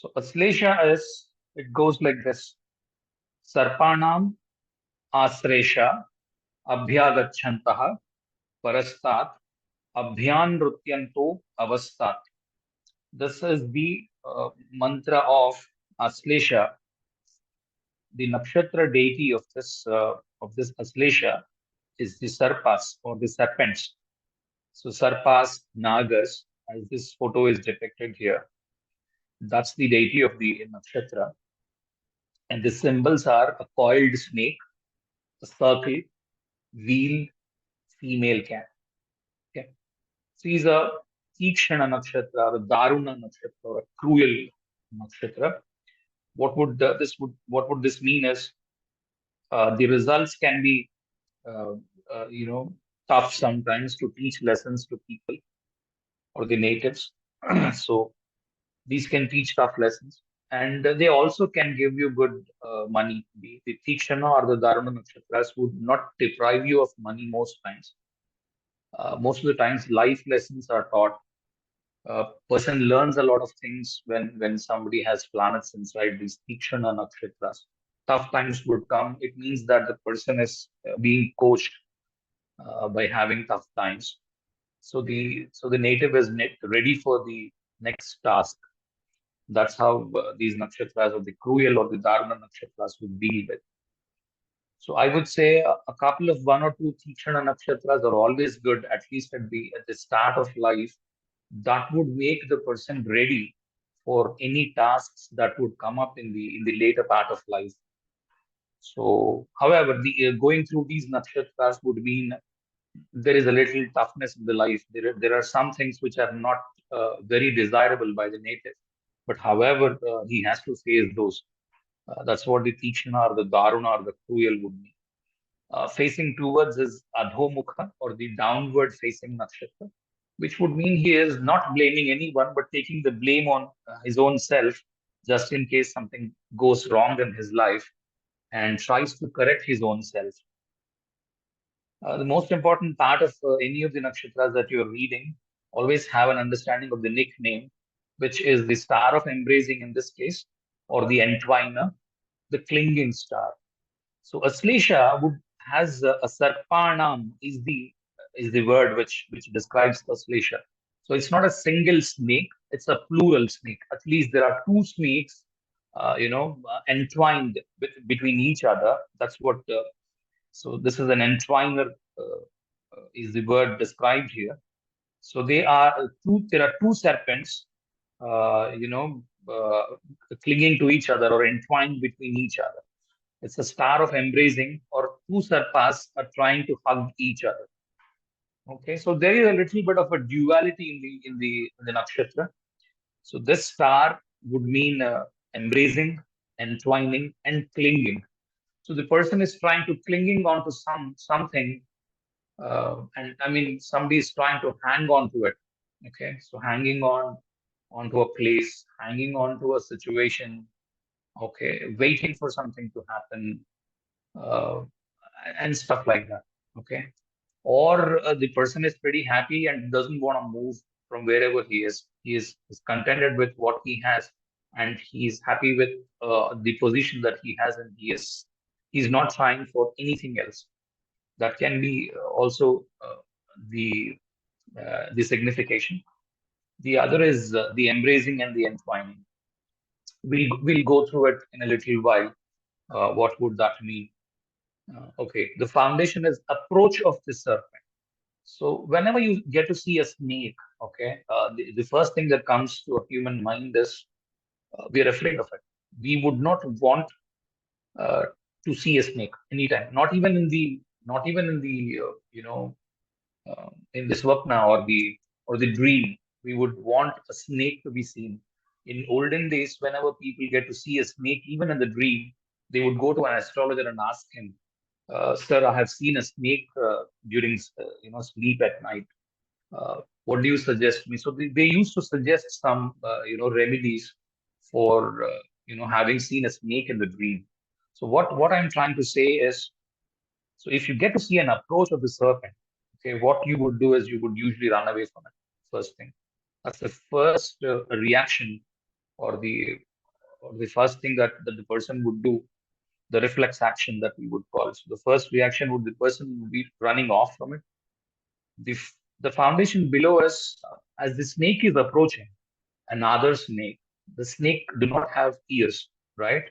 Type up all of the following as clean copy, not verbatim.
So Aslesha it goes like this. Sarpanam Asresha Abhyagachantaha Parastat Abhyanrutyanto Avastat. This is the mantra of Aslesha, the nakshatra deity of this Aslesha is the Sarpas or the serpents. So Sarpas, Nagas, as this photo is depicted here, that's the deity of the nakshatra. And the symbols are a coiled snake, a circle, wheel, female cat. Okay. So he's a Tikshana nakshatra, a Daruna nakshatra, or a cruel nakshatra. What would this mean is the results can be uh, tough sometimes to teach lessons to people or the natives. So these can teach tough lessons, and they also can give you good money. The Tikshana or the Dharana Nakshatras would not deprive you of money most times. Most of the times, life lessons are taught. Person learns a lot of things when somebody has planets inside these Tikshana Nakshatras. Tough times would come. It means that the person is being coached by having tough times. So the native is ready for the next task. That's how these nakshatras or the Kruyal or the Dharana nakshatras would deal with. So I would say a couple of one or two Tikshana nakshatras are always good, at least at the start of life. That would make the person ready for any tasks that would come up in the later part of life. So, however, going through these nakshatras would mean there is a little toughness in the life. There are some things which are not very desirable by the native, but however, he has to face those. That's what the Tikshana or the Daruna or the Kruyal would mean. Facing towards his Adhomukha or the downward facing nakshatra, which would mean he is not blaming anyone but taking the blame on his own self just in case something goes wrong in his life and tries to correct his own self. The most important part of any of the nakshatras that you're reading, always have an understanding of the nickname, which is the star of embracing in this case, or the entwiner, the clinging star. So Aslesha would has a sarpanam is the word which describes Aslesha. So it's not a single snake; it's a plural snake. At least there are two snakes, entwined between each other. That's what. So this is an entwiner. Is the word described here? So they are two. There are two serpents, clinging to each other or entwined between each other. It's a star of embracing, or two sarpas are trying to hug each other. Okay, so there is a little bit of a duality in the nakshatra. So this star would mean embracing, entwining, and clinging. So the person is trying to clinging onto something, and I mean somebody is trying to hang on to it. Okay, so hanging on onto a place, hanging on to a situation. Okay, waiting for something to happen, uh, and stuff like that. Okay, or the person is pretty happy and doesn't want to move from wherever he is. He is contented with what he has, and he is happy with the position that he has, and he's not trying for anything else. That can be also the signification. The other is the embracing and the entwining. We'll go through it in a little while. What would that mean? Okay, the foundation is approach of the serpent. So whenever you get to see a snake, okay, the first thing that comes to a human mind is we are afraid of it. We would not want uh, to see a snake anytime, not even in the in the swapna or the dream. We would want a snake to be seen. In olden days, whenever people get to see a snake, even in the dream, they would go to an astrologer and ask him, "Sir, I have seen a snake during sleep at night. What do you suggest me?" So they used to suggest some remedies for having seen a snake in the dream. So what I'm trying to say is, so if you get to see an approach of the serpent, okay, what you would do is you would usually run away from it. First thing, that's the first reaction or or the first thing that the person would do, the reflex action that we would call. So the first reaction would the person would be running off from it. The foundation below us, as the snake is approaching another snake, the snake do not have ears, right?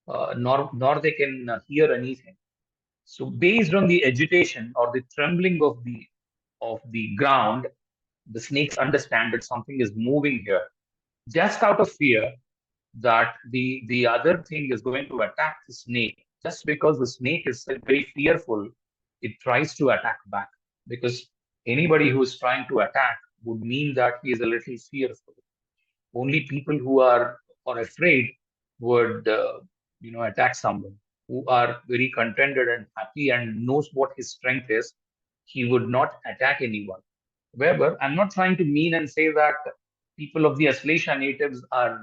Nor they can hear anything. So based on the agitation or the trembling of the ground, the snakes understand that something is moving here. Just out of fear that the other thing is going to attack the snake, just because the snake is very fearful, it tries to attack back. Because anybody who is trying to attack would mean that he is a little fearful. Only people who are afraid would attack someone. Who are very contented and happy and knows what his strength is, he would not attack anyone. However, I'm not trying to mean and say that people of the Aslesha natives are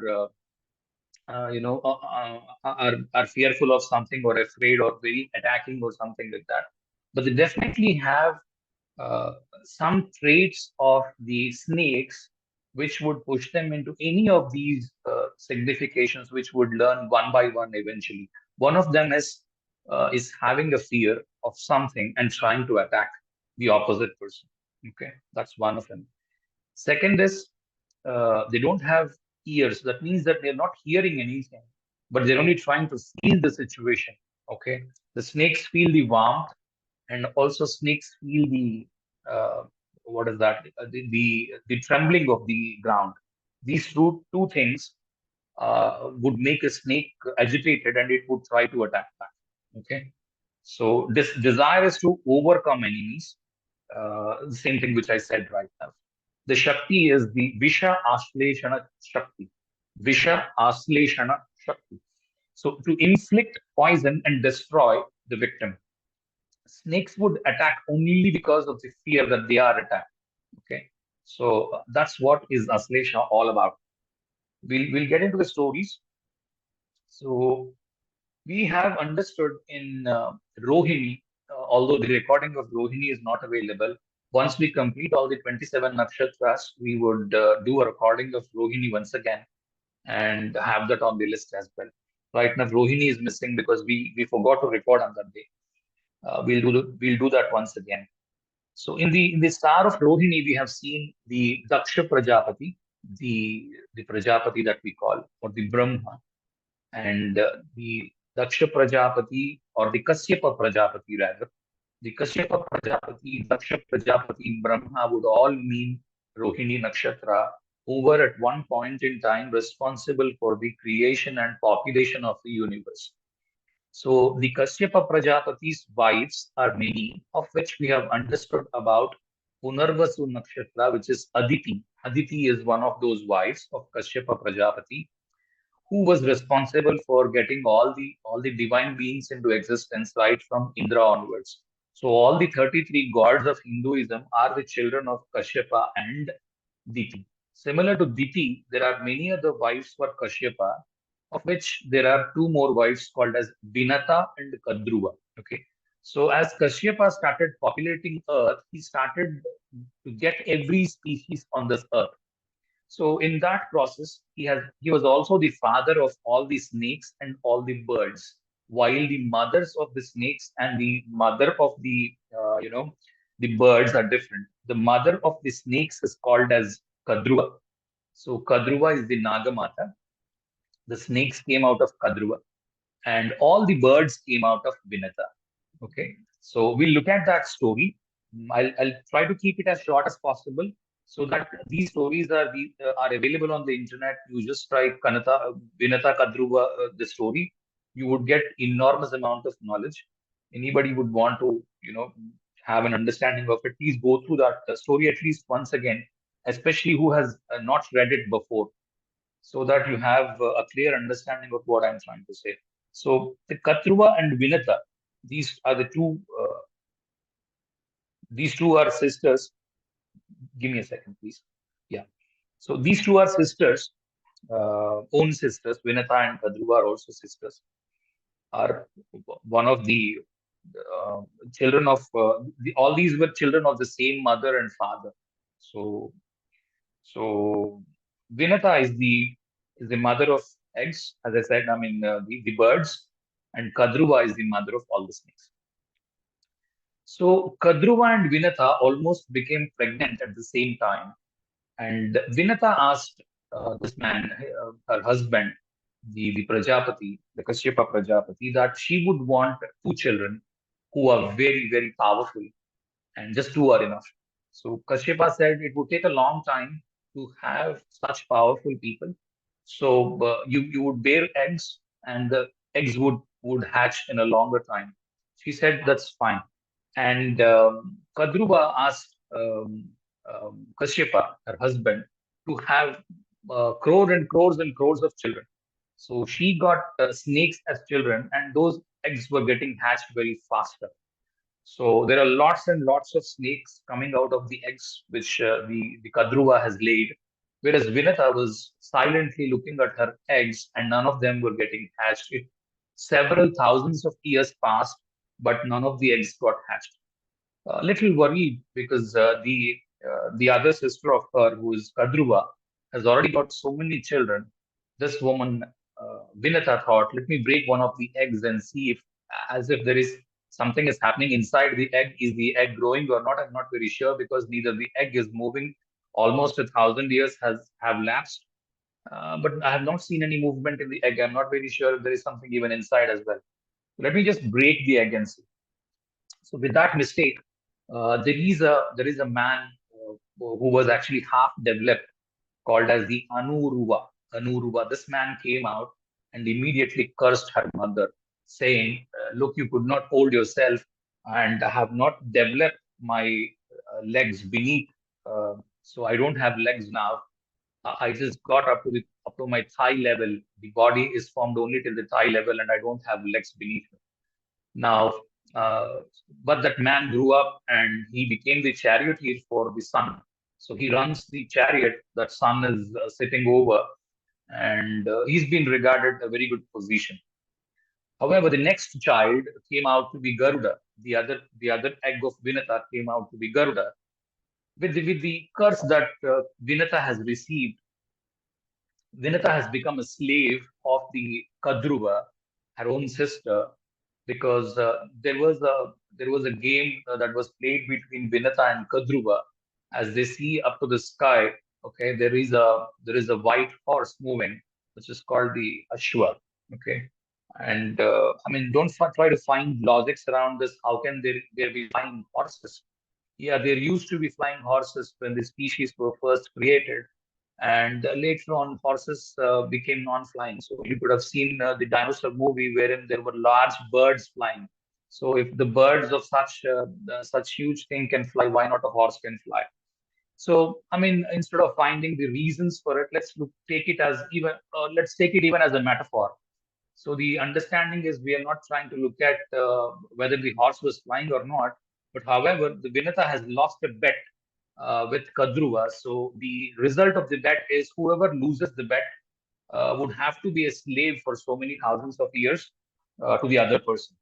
are fearful of something or afraid or very attacking or something like that. But they definitely have uh, some traits of the snakes which would push them into any of these significations, which would learn one by one eventually. One of them is having a fear of something and trying to attack the opposite person. Okay, that's one of them. Second is they don't have ears. That means that they're not hearing anything, but they're only trying to feel the situation. Okay, the snakes feel the warmth, and also snakes feel the what is that? The trembling of the ground. These two things would make a snake agitated, and it would try to attack back. Okay, so this desire is to overcome enemies. The same thing which I said right now. The Shakti is the Visha Asleshana Shakti. Visha Asleshana Shakti. So to inflict poison and destroy the victim. Snakes would attack only because of the fear that they are attacked. Okay. So that's what is Aslesha all about. We'll get into the stories. So we have understood in Rohini, although the recording of Rohini is not available. Once we complete all the 27 nakshatras, we would do a recording of Rohini once again and have that on the list as well. Right now, Rohini is missing because we forgot to record on that day. We'll do that once again. So in the star of Rohini, we have seen the Daksha Prajapati, the Prajapati that we call, or the Brahma, and the Daksha Prajapati or the Kasyapa Prajapati rather. The Kasyapa Prajapati, Daksha Prajapati, Brahma would all mean Rohini Nakshatra, who were at one point in time responsible for the creation and population of the universe. So the Kasyapa Prajapati's wives are many, of which we have understood about Punarvasu Nakshatra, which is Aditi. Aditi is one of those wives of Kasyapa Prajapati, who was responsible for getting all the divine beings into existence right from Indra onwards. So all the 33 gods of Hinduism are the children of Kashyapa and Diti. Similar to Diti, there are many other wives for Kashyapa, of which there are two more wives called as Vinata and Kadruva. Okay. So as Kashyapa started populating Earth, he started to get every species on this Earth. So in that process, he was also the father of all the snakes and all the birds, while the mothers of the snakes and the mother of the birds are different. The mother of the snakes is called as Kadruva. So Kadruva is the Nagamata. The snakes came out of Kadruva, and all the birds came out of Vinata. Okay, so we'll look at that story. I'll try to keep it as short as possible so that these stories are available on the internet. You just type Vinata Kadruva, the story, you would get enormous amount of knowledge. Anybody would want to, have an understanding of it. Please go through that story at least once again, especially who has not read it before, so that you have a clear understanding of what I'm trying to say. So the Katruva and Vinata, these are the two. These two are sisters. Give me a second, please. Yeah. So these two are sisters, own sisters. Vinata and Kadruva are also sisters. Are one of the uh, children of all these were children of the same mother and father. So so Vinata is the mother of eggs, as I said, the birds, and Kadruva is the mother of all the snakes. So Kadruva and Vinata almost became pregnant at the same time. And Vinata asked this man, her husband, the Prajapati, the Kashyapa Prajapati, that she would want two children who are very, very powerful, and just two are enough. So Kashyapa said it would take a long time to have such powerful people. So you would bear eggs, and the eggs would hatch in a longer time. She said that's fine. And Kadruba asked Kashyapa, her husband, to have crores and crores and crores of children. So she got snakes as children, and those eggs were getting hatched very faster. So there are lots and lots of snakes coming out of the eggs which the Kadruva has laid, whereas Vinata was silently looking at her eggs, and none of them were getting hatched. Several thousands of years passed, but none of the eggs got hatched. A little worried because the other sister of her, who is Kadruva, has already got so many children. This woman, Vinata, thought, let me break one of the eggs and see if, as if there is something is happening inside the egg. Is the egg growing or not? I'm not very sure because neither the egg is moving. Almost 1,000 years has have lapsed, but I have not seen any movement in the egg. I'm not very sure if there is something even inside as well. Let me just break the egg and see. So with that mistake, there is a man who was actually half developed, called as the Anuruva. Anuruva. This man came out and immediately cursed her mother, saying, "Look, you could not hold yourself, and I have not developed my legs beneath. So I don't have legs now. I just got up to my thigh level. The body is formed only till the thigh level, and I don't have legs beneath me." Now, uh, but that man grew up and he became the charioteer for the sun. So he runs the chariot that sun is sitting over, and he's been regarded a very good position. However, the next child came out to be Garuda. The other egg of Vinata came out to be Garuda. With the curse that Vinata has received, Vinata has become a slave of the Kadruva, her own sister, because there was a game that was played between Vinata and Kadruva. As they see up to the sky, okay, there is a white horse moving, which is called the Ashwa. Okay, and don't try to find logics around this. How can there be flying horses? Yeah, there used to be flying horses when the species were first created, and later on, horses became non-flying. So you could have seen the dinosaur movie wherein there were large birds flying. So if the birds of such huge thing can fly, why not a horse can fly? So instead of finding the reasons for it, let's take it even as a metaphor. So the understanding is we are not trying to look at whether the horse was flying or not, but however, the Vinata has lost a bet with Kadruva. So the result of the bet is whoever loses the bet would have to be a slave for so many thousands of years to the other person.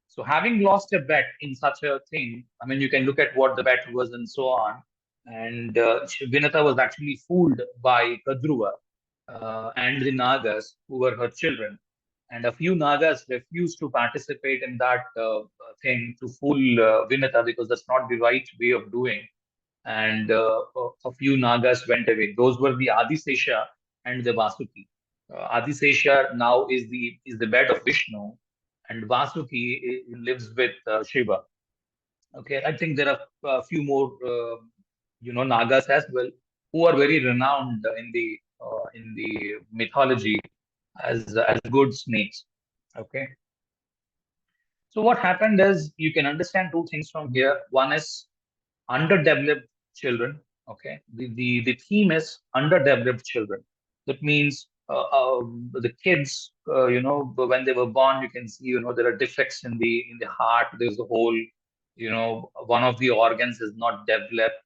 So having lost a bet in such a thing, you can look at what the bet was and so on. And Vinata was actually fooled by Kadruva and the Nagas, who were her children. And a few Nagas refused to participate in that thing to fool Vinata because that's not the right way of doing. And a few Nagas went away. Those were the Adisesha and the Vasuki. Adisesha now is the bed of Vishnu, and Vasuki lives with Shiva. Okay, I think there are a few more, Nagas as well, who are very renowned in the mythology as good snakes. Okay, so what happened is you can understand two things from here. One is underdeveloped children. Okay, the theme is underdeveloped children. That means the kids, when they were born, you can see, there are defects in the heart. There's a hole. One of the organs is not developed.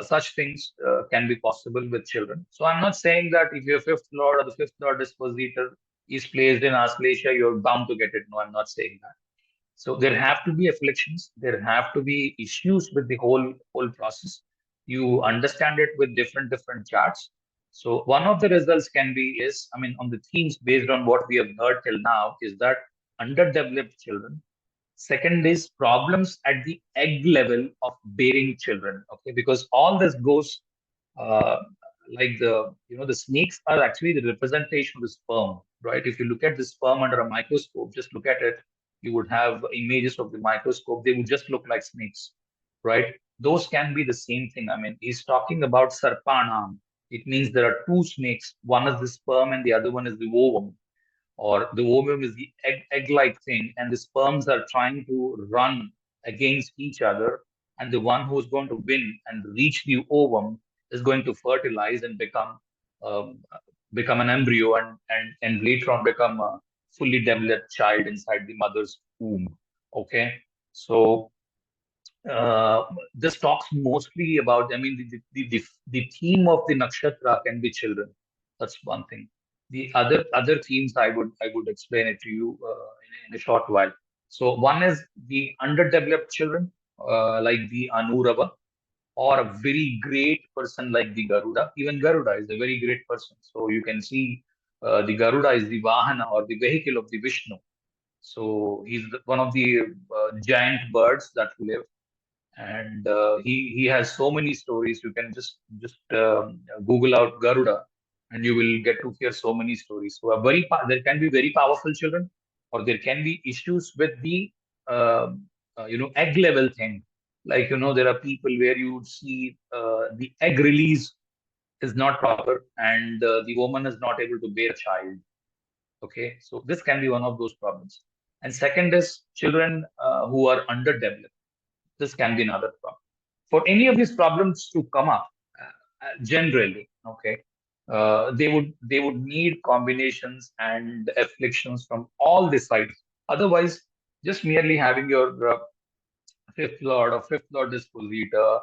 Such things can be possible with children. So I'm not saying that if your fifth lord or the fifth lord dispositor is placed in Aslesha, you're bound to get it. No, I'm not saying that. So there have to be afflictions, there have to be issues with the whole process. You understand it with different charts. So one of the results can be is, I mean, on the themes based on what we have heard till now, is that underdeveloped children. Second is problems at the egg level of bearing children. Okay, because all this goes uh, like the snakes are actually the representation of the sperm, right? If you look at the sperm under a microscope, just look at it, you would have images of the microscope. They would just look like snakes, right? Those can be the same thing. I mean, he's talking about sarpanam. It means there are two snakes. One is the sperm and the other one is the ovum, or the ovum is the egg-like thing, and the sperms are trying to run against each other, and the one who's going to win and reach the ovum is going to fertilize and um, become an embryo, and later on become a fully developed child inside the mother's womb. Okay, so uh, this talks mostly about, I mean, the theme of the nakshatra can be children. That's one thing. The other themes I would explain it to you in a short while. So one is the underdeveloped children, like the Anurava, or a very great person like the Garuda. Even Garuda is a very great person. So you can see the Garuda is the Vahana or the vehicle of the Vishnu. So he's one of the giant birds that live, and he has so many stories. You can just Google out Garuda, and you will get to hear so many stories. So there can be very powerful children, or there can be issues with the egg level thing. Like, there are people where you would see the egg release is not proper, and the woman is not able to bear a child. Okay, so this can be one of those problems. And second is children who are underdeveloped. This can be another problem. For any of these problems to come up, generally, okay, they would need combinations and afflictions from all the sides. Otherwise, just merely having your fifth lord or fifth lord dispositor,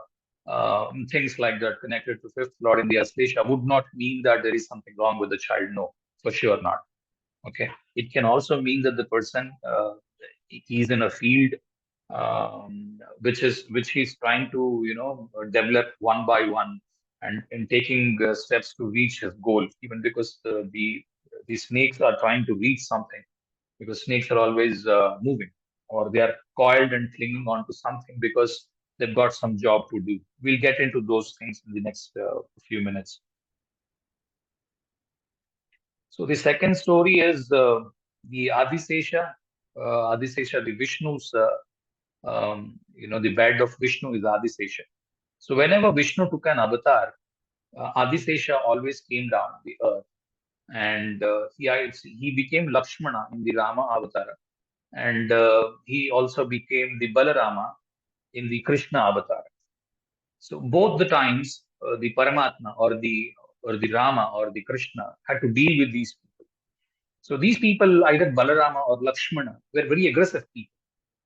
things like that connected to fifth lord in the Aslesha would not mean that there is something wrong with the child. No, for sure not. Okay, it can also mean that the person he's in a field which he's trying to develop one by one, and taking steps to reach his goal, even because the snakes are trying to reach something, because snakes are always moving, or they are coiled and clinging on to something because they've got some job to do. We'll get into those things in the next few minutes. So the second story is the Adisesha. Adisesha, the Vishnu's, the bed of Vishnu is Adisesha. So whenever Vishnu took an avatar, Adisesha always came down the earth, and he became Lakshmana in the Rama avatar, and he also became the Balarama in the Krishna avatar. So both the times, the Paramatma or the Rama or the Krishna had to deal with these people. So these people, either Balarama or Lakshmana, were very aggressive people.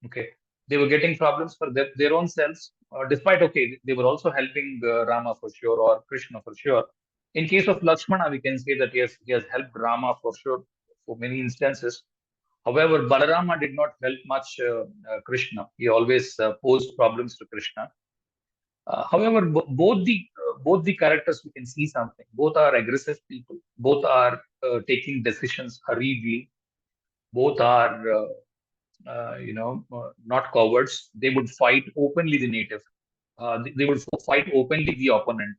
Okay, they were getting problems for their own selves, despite, okay, they were also helping Rama for sure, or Krishna for sure. In case of Lakshmana, we can say that yes, he has helped Rama for sure for many instances. However, Balarama did not help much Krishna. He always posed problems to Krishna. However, both the characters, we can see something. Both are aggressive people. Both are taking decisions hurriedly. Both are not cowards. They would fight openly the native. They would fight openly the opponent.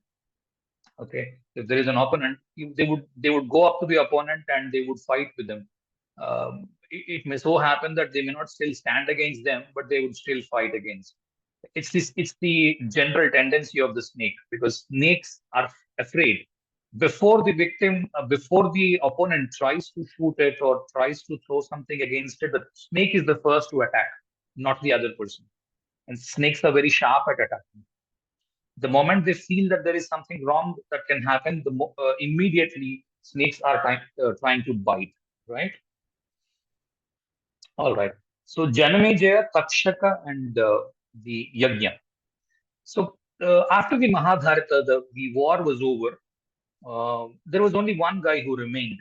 Okay, if there is an opponent, they would go up to the opponent and they would fight with them. It may so happen that they may not still stand against them, but they would still fight against. It's the general tendency of the snake, because snakes are afraid before the victim, before the opponent tries to shoot it or tries to throw something against it. The snake is the first to attack, not the other person. And snakes are very sharp at attacking. The moment they feel that there is something wrong that can happen, immediately snakes are trying to bite, right? All right. So Janamejaya, Takshaka, and the Yajna. So after the Mahabharata, the war was over. There was only one guy who remained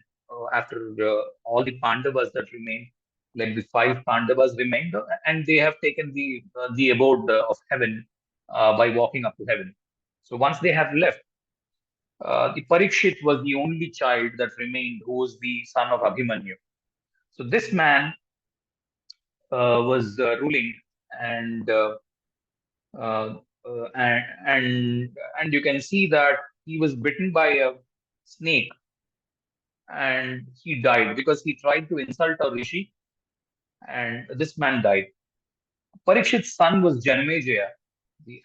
after all the Pandavas that remained, like the five Pandavas remained, and they have taken the abode of heaven by walking up to heaven. So once they have left, the Parikshit was the only child that remained, who was the son of Abhimanyu. So this man was ruling, and uh, uh, and and and you can see that he was bitten by a snake, and he died because he tried to insult a rishi, and this man died. Parikshit's son was Janmejaya,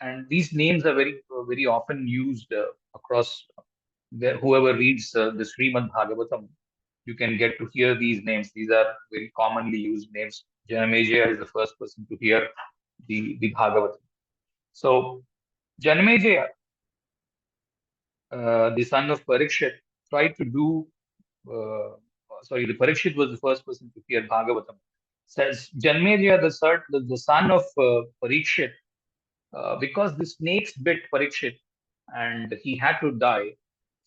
and these names are very often used across whoever reads the Srimad Bhagavatam. You can get to hear these names. These are very commonly used names. Janmejaya is the first person to hear the Bhagavatam. So Janmejaya, the son of Parikshit, tried to do. The Parikshit was the first person to hear Bhagavatam. Says Janmejaya, the son of Parikshit, because the snakes bit Parikshit and he had to die,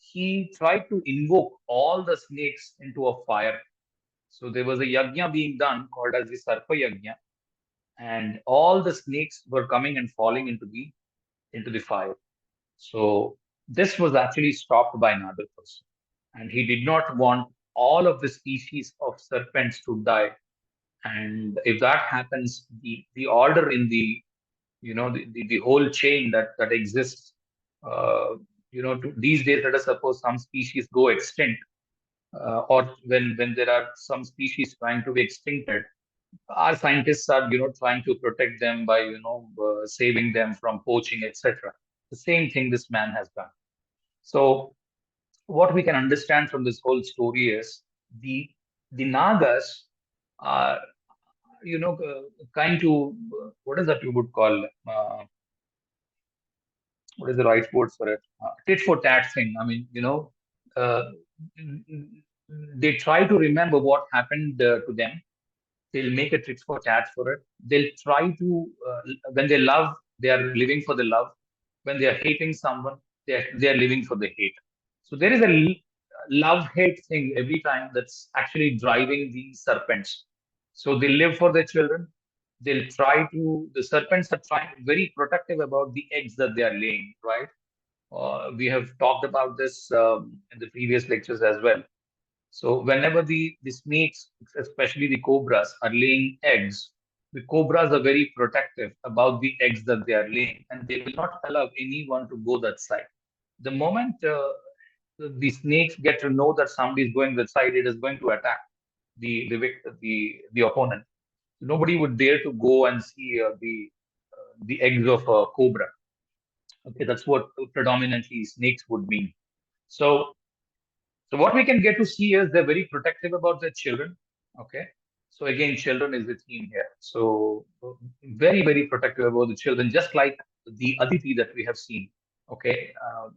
he tried to invoke all the snakes into a fire. So there was a yajna being done called as the Sarpa Yajna, and all the snakes were coming and falling into the fire. So this was actually stopped by another person, and he did not want all of the species of serpents to die. And if that happens, the order in the whole chain that exists, uh, these days, let us suppose some species go extinct, or when there are some species trying to be extincted, our scientists are trying to protect them by saving them from poaching, etc. The same thing this man has done. So what we can understand from this whole story is the Nagas are kind to what is that you would call, what is the right word for it? Tit for tat thing. I mean, uh, they try to remember what happened to them. They'll make a tit for tat for it. They'll try to, when they love, they are living for the love. When they are hating someone, they are living for the hate. So there is a love hate thing every time that's actually driving the serpents. So they live for their children. The serpents are trying, very protective about the eggs that they are laying, right? We have talked about this in the previous lectures as well. So whenever the snakes, especially the cobras, are laying eggs, the cobras are very protective about the eggs that they are laying, and they will not allow anyone to go that side. The moment the snakes get to know that somebody is going that side, it is going to attack the opponent. Nobody would dare to go and see the eggs of a cobra. Okay, that's what predominantly snakes would mean. So what we can get to see is they're very protective about their children. Okay. So again, children is the theme here. So very, very protective about the children, just like the Aditi that we have seen. Okay.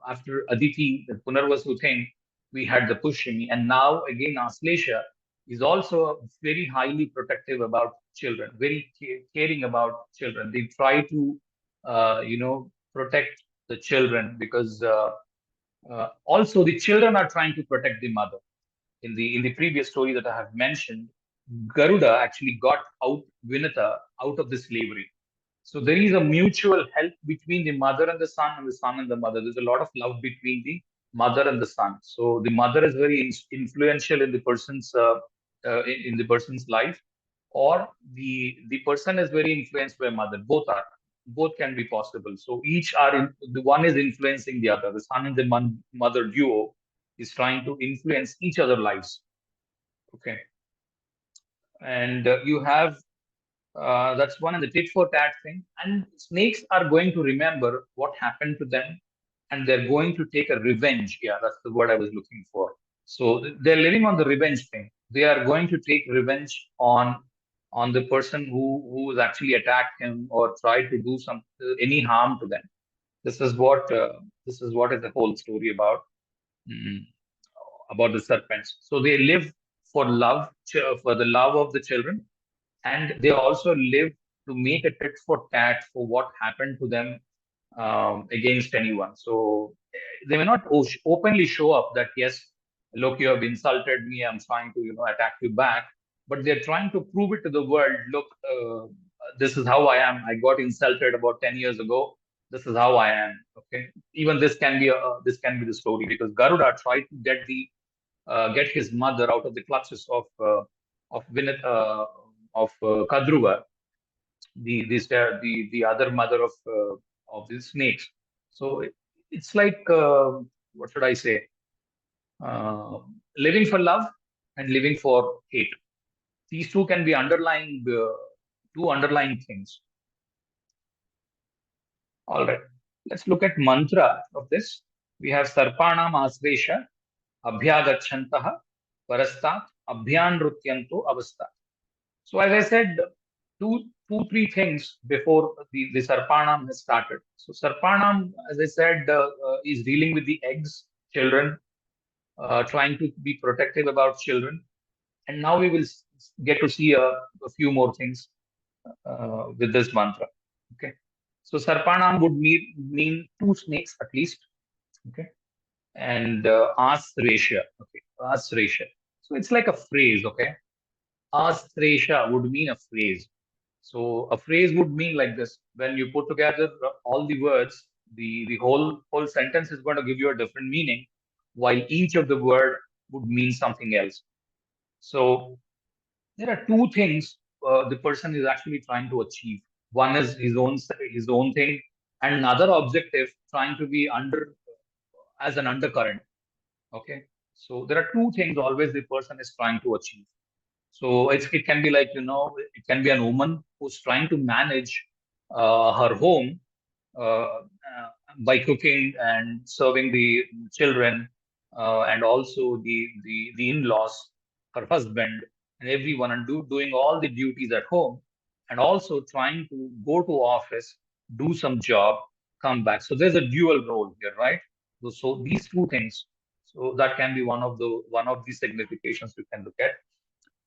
After Aditi, the Punarvasu thing, we had the Pushini, and now again Aslesha is also very highly protective about children, very caring about children. They try to, protect the children because also the children are trying to protect the mother. In the previous story that I have mentioned, Garuda actually got out Vinata out of the slavery. So there is a mutual help between the mother and the son, and the son and the mother. There's a lot of love between the mother and the son. So the mother is very influential in the person's in the person's life, or the person is very influenced by mother. Both can be possible. So each are the one is influencing the other. The son and the mother duo is trying to influence each other lives. Okay, and you have that's one of the tit for tat thing. And snakes are going to remember what happened to them, and they're going to take a revenge. Yeah, that's the word I was looking for. So they're living on the revenge thing. They are going to take revenge on the person who's actually attacked him or tried to do some any harm to them. This is what is the whole story mm, about the serpents. So they live for love, for the love of the children, and they also live to make a tit for tat for what happened to them against anyone. So they may not openly show up that yes, look, you have insulted me. I'm trying to attack you back, but they're trying to prove it to the world. Look, this is how I am. I got insulted about 10 years ago. This is how I am. Okay. Even this can be the story, because Garuda tried to get his mother out of the clutches of Vinith, Kadruva, the other mother of the snakes. So it's like, what should I say? Uh, Living for love and living for hate. These two can be two underlying things. All right. Let's look at mantra of this. We have Sarpanam Aslesha Abhyagachantaha Parastat Abhyanrutyanto Avasthat. So as I said, three things before the Sarpanam has started. So Sarpanam, as I said, is dealing with the eggs, children, trying to be protective about children. And now we will get to see a few more things with this mantra. Okay. So Sarpanam would mean two snakes at least. Okay. And Asresha. Okay. Asresha. So it's like a phrase. Okay. Asresha would mean a phrase. So a phrase would mean like this. When you put together all the words, the whole sentence is going to give you a different meaning, while each of the word would mean something else. So there are two things the person is actually trying to achieve. One is his own thing, and another objective trying to be under as an undercurrent. Okay, so there are two things always the person is trying to achieve. So it can be like, it can be a woman who's trying to manage her home uh, by cooking and serving the children, and also the in-laws, her husband, and everyone, and doing all the duties at home, and also trying to go to office, do some job, come back. So there's a dual role here, right? So these two things. So that can be one of the significations you can look at.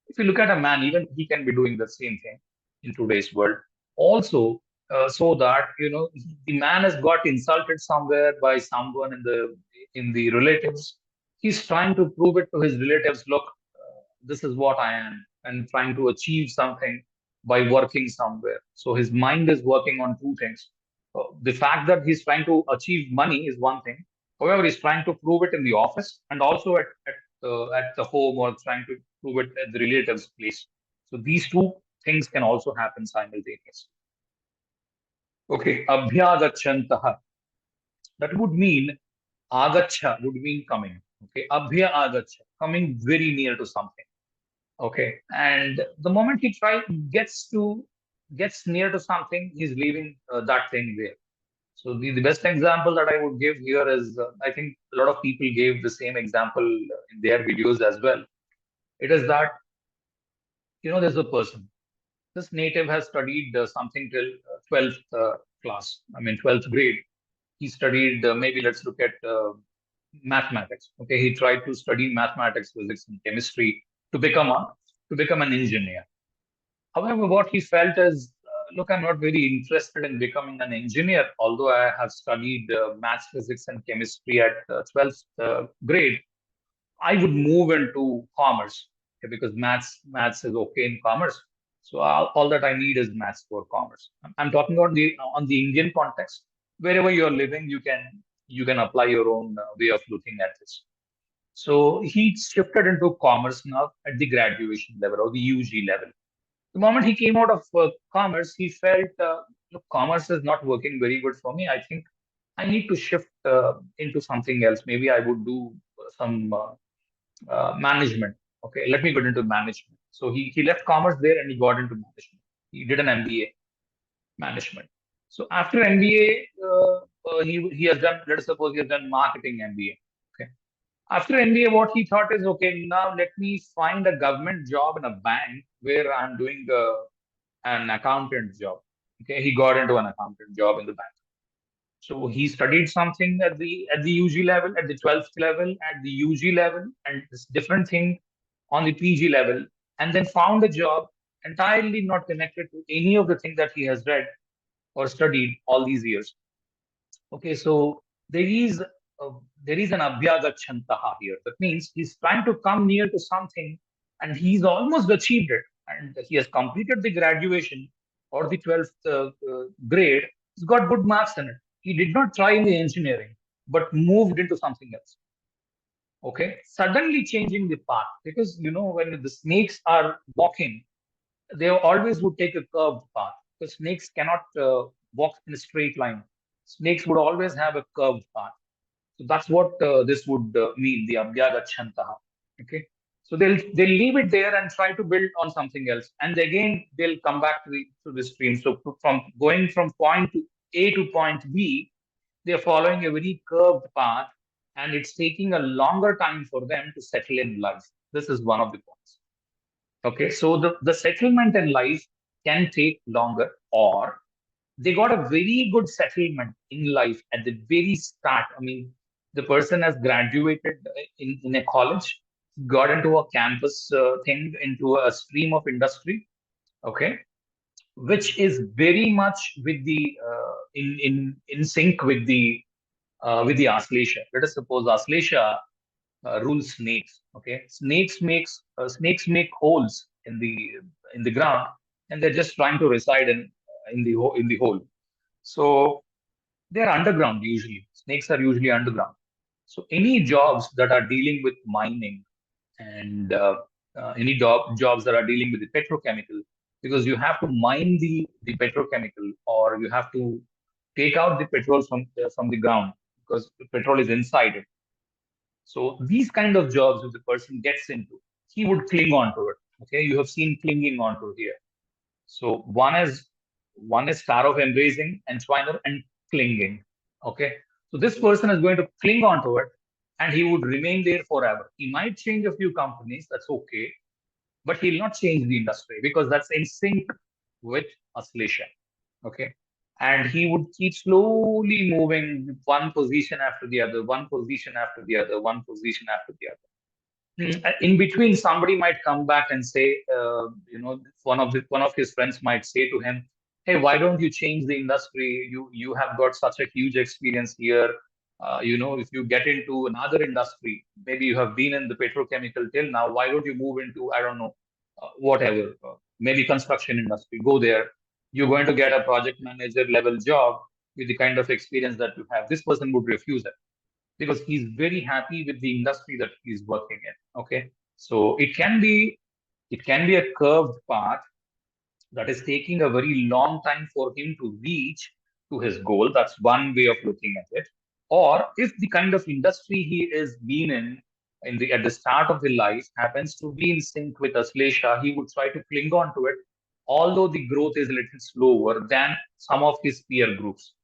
If you look at a man, even he can be doing the same thing in today's world. Also, so that the man has got insulted somewhere by someone in the relatives. He's trying to prove it to his relatives. Look, this is what I am, and trying to achieve something by working somewhere. So his mind is working on two things. The fact that he's trying to achieve money is one thing. However, he's trying to prove it in the office and also at the home, or trying to prove it at the relative's place. So these two things can also happen simultaneously. Okay, abhyagachantaha. That would mean agacha would mean coming. Okay, abhya agacha, coming very near to something. Okay, and the moment he gets near to something, he's leaving that thing there. So the best example that I would give here is, I think a lot of people gave the same example in their videos as well. It is that, there's a person. This native has studied something till 12th class, I mean 12th grade. He studied, maybe let's look at mathematics. Okay, he tried to study mathematics, physics, and chemistry to become an engineer. However, what he felt is, look, I'm not very interested in becoming an engineer, although I have studied maths, physics, and chemistry at 12th grade. I would move into commerce, okay, because maths is okay in commerce. So all that I need is maths for commerce. I'm talking about on the Indian context. Wherever you're living, you can apply your own way of looking at this. So he shifted into commerce now at the graduation level or the UG level. The moment he came out of commerce, he felt, look, commerce is not working very good for me. I think I need to shift into something else. Maybe I would do some management. Okay, let me get into management. So he left commerce there and he got into management. He did an MBA management. So after MBA, he has done. Let us suppose he has done marketing MBA. Okay. After MBA, what he thought is, okay, now let me find a government job in a bank where I'm doing an accountant job. Okay, he got into an accountant job in the bank. So he studied something at the UG level, at the 12th level, at the UG level, and this different thing on the PG level, and then found a job entirely not connected to any of the things that he has read or studied all these years. Okay, so there is an abhyagachantaha here. That means he's trying to come near to something, and he's almost achieved it, and he has completed the graduation or the 12th grade. He's got good marks in it. He did not try in the engineering, but moved into something else. Okay, suddenly changing the path, because when the snakes are walking, they always would take a curved path, because snakes cannot walk in a straight line. Snakes would always have a curved path. So that's what this would mean, the abhyagachantaha. Okay. So they'll leave it there and try to build on something else. And again, they'll come back to the stream. So from going from point to A to point B, they're following a very curved path, and it's taking a longer time for them to settle in life. This is one of the points. Okay. So the settlement in life can take longer, or they got a very good settlement in life at the very start. I mean, the person has graduated in a college, got into a campus thing, into a stream of industry, okay, which is very much with the in sync with the Aslesha. Let us suppose Aslesha rules snakes. Okay, snakes make holes in the ground, and they're just trying to reside in the hole. So they're underground usually. Snakes are usually underground. So any jobs that are dealing with mining, and any jobs that are dealing with the petrochemical, because you have to mine the petrochemical, or you have to take out the petrol from the ground, because the petrol is inside it. So these kind of jobs, if the person gets into, he would cling on to it. Okay, you have seen clinging onto it here. So one is star of embracing, and Schweiner, and clinging. Okay. So this person is going to cling onto it, and he would remain there forever. He might change a few companies, that's okay, but he'll not change the industry, because that's in sync with Aslesha. Okay. And he would keep slowly moving one position after the other, one position after the other, one position after the other. In between, somebody might come back and say, one of his friends might say to him, "Hey, why don't you change the industry? You have got such a huge experience here. If you get into another industry, maybe you have been in the petrochemical till now. Why don't you move into, I don't know, whatever, maybe construction industry? Go there. You're going to get a project manager level job with the kind of experience that you have." This person would refuse it, because he's very happy with the industry that he's working in. Okay. So it can be a curved path that is taking a very long time for him to reach to his goal. That's one way of looking at it. Or if the kind of industry he is been in the at the start of the life happens to be in sync with Aslesha, he would try to cling on to it, although the growth is a little slower than some of his peer groups.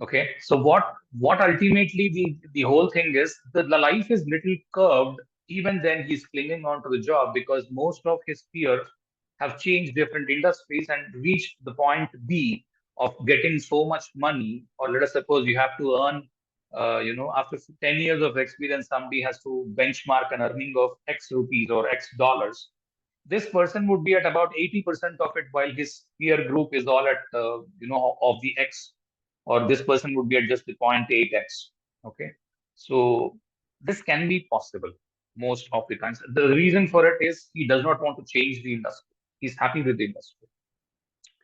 Okay, so what ultimately the whole thing is, that the life is little curved. Even then, he's clinging on to the job, because most of his peers have changed different industries and reached the point B of getting so much money. Or let us suppose you have to earn, after 10 years of experience, somebody has to benchmark an earning of X rupees or X dollars. This person would be at about 80% of it, while his peer group is all at, of the X, or this person would be at just the 0.8x. Okay. So this can be possible most of the times. The reason for it is he does not want to change the industry. He's happy with the industry.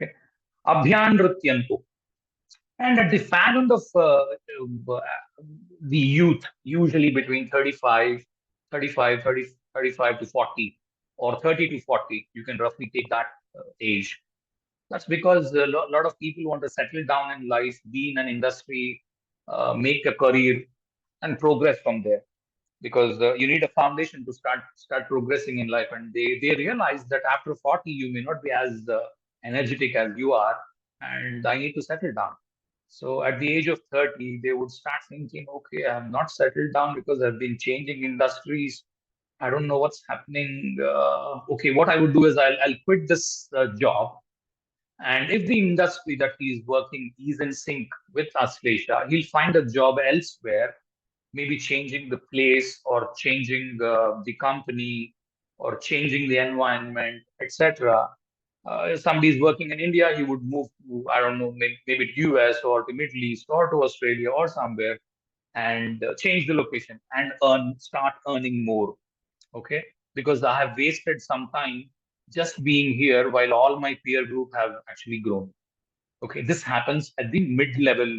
Okay. Abhyanrityanto. And at the fag end of the youth, usually between 35 to 40, or 30 to 40, you can roughly take that age. That's because a lot of people want to settle down in life, be in an industry, make a career, and progress from there. Because you need a foundation to start progressing in life, and they realize that after 40 you may not be as energetic as you are, and I need to settle down. So at the age of 30, they would start thinking, okay, I'm not settled down because I've been changing industries. I don't know what's happening. Okay, what I would do is I'll quit this job, and if the industry that he's working is in sync with Aslesha, he'll find a job elsewhere, maybe changing the place, or changing the company, or changing the environment, etc. If somebody is working in India, he would move to, I don't know, maybe to US, or to Middle East, or to Australia, or somewhere, and change the location and start earning more. Okay, because I have wasted some time just being here while all my peer group have actually grown. Okay, this happens at the mid-level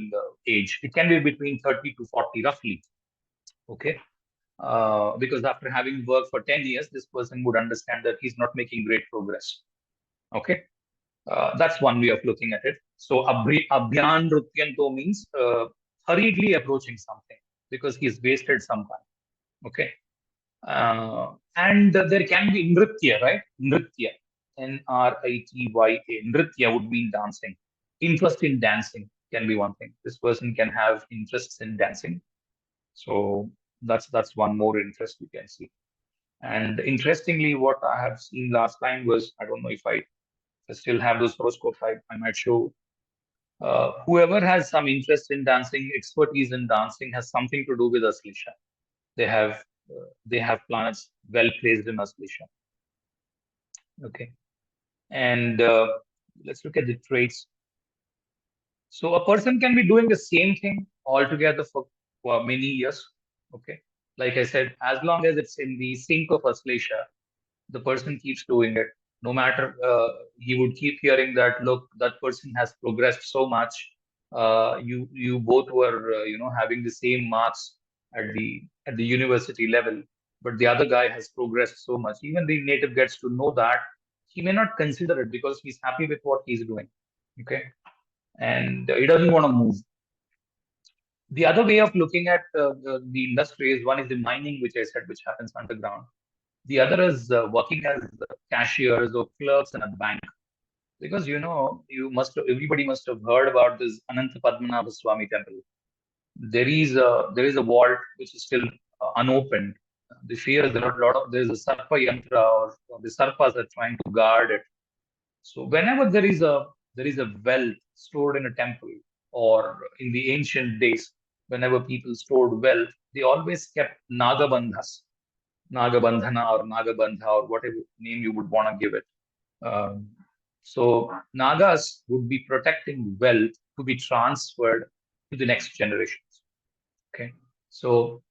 age. It can be between 30 to 40, roughly. Okay, because after having worked for 10 years, this person would understand that he's not making great progress. Okay, that's one way of looking at it. So, Abhyan Rutyanto means hurriedly approaching something because he's wasted some time. Okay, and there can be Nritya, right? Nritya, Nritya. Nritya would mean dancing. Interest in dancing can be one thing. This person can have interests in dancing. So that's one more interest you can see. And interestingly, what I have seen last time was, I don't know if I still have those horoscopes, I might show. Whoever has some interest in dancing, expertise in dancing, has something to do with Aslesha. They have they have planets well placed in Aslesha. Okay, and let's look at the traits. So a person can be doing the same thing altogether for many years. Okay, like I said, as long as it's in the sync of Aslesha, the person keeps doing it. No matter, he would keep hearing that, look, that person has progressed so much. You both were, having the same marks at the university level, but the other guy has progressed so much. Even the native gets to know that he may not consider it because he's happy with what he's doing. Okay, and he doesn't want to move. The other way of looking at the industry is, one is the mining, which I said, which happens underground. The other is working as cashiers or clerks in a bank. Because everybody must have heard about this Ananta Padmanabha Swami temple. There is a vault which is still unopened. The fear is there's a Sarpa Yantra, or the Sarpas are trying to guard it. So whenever there is a wealth stored in a temple, or in the ancient days, whenever people stored wealth, they always kept Nagabandhas, Nagabandhana or Nagabandha, or whatever name you would want to give it. Um, so Nagas would be protecting wealth to be transferred to the next generations. Okay, so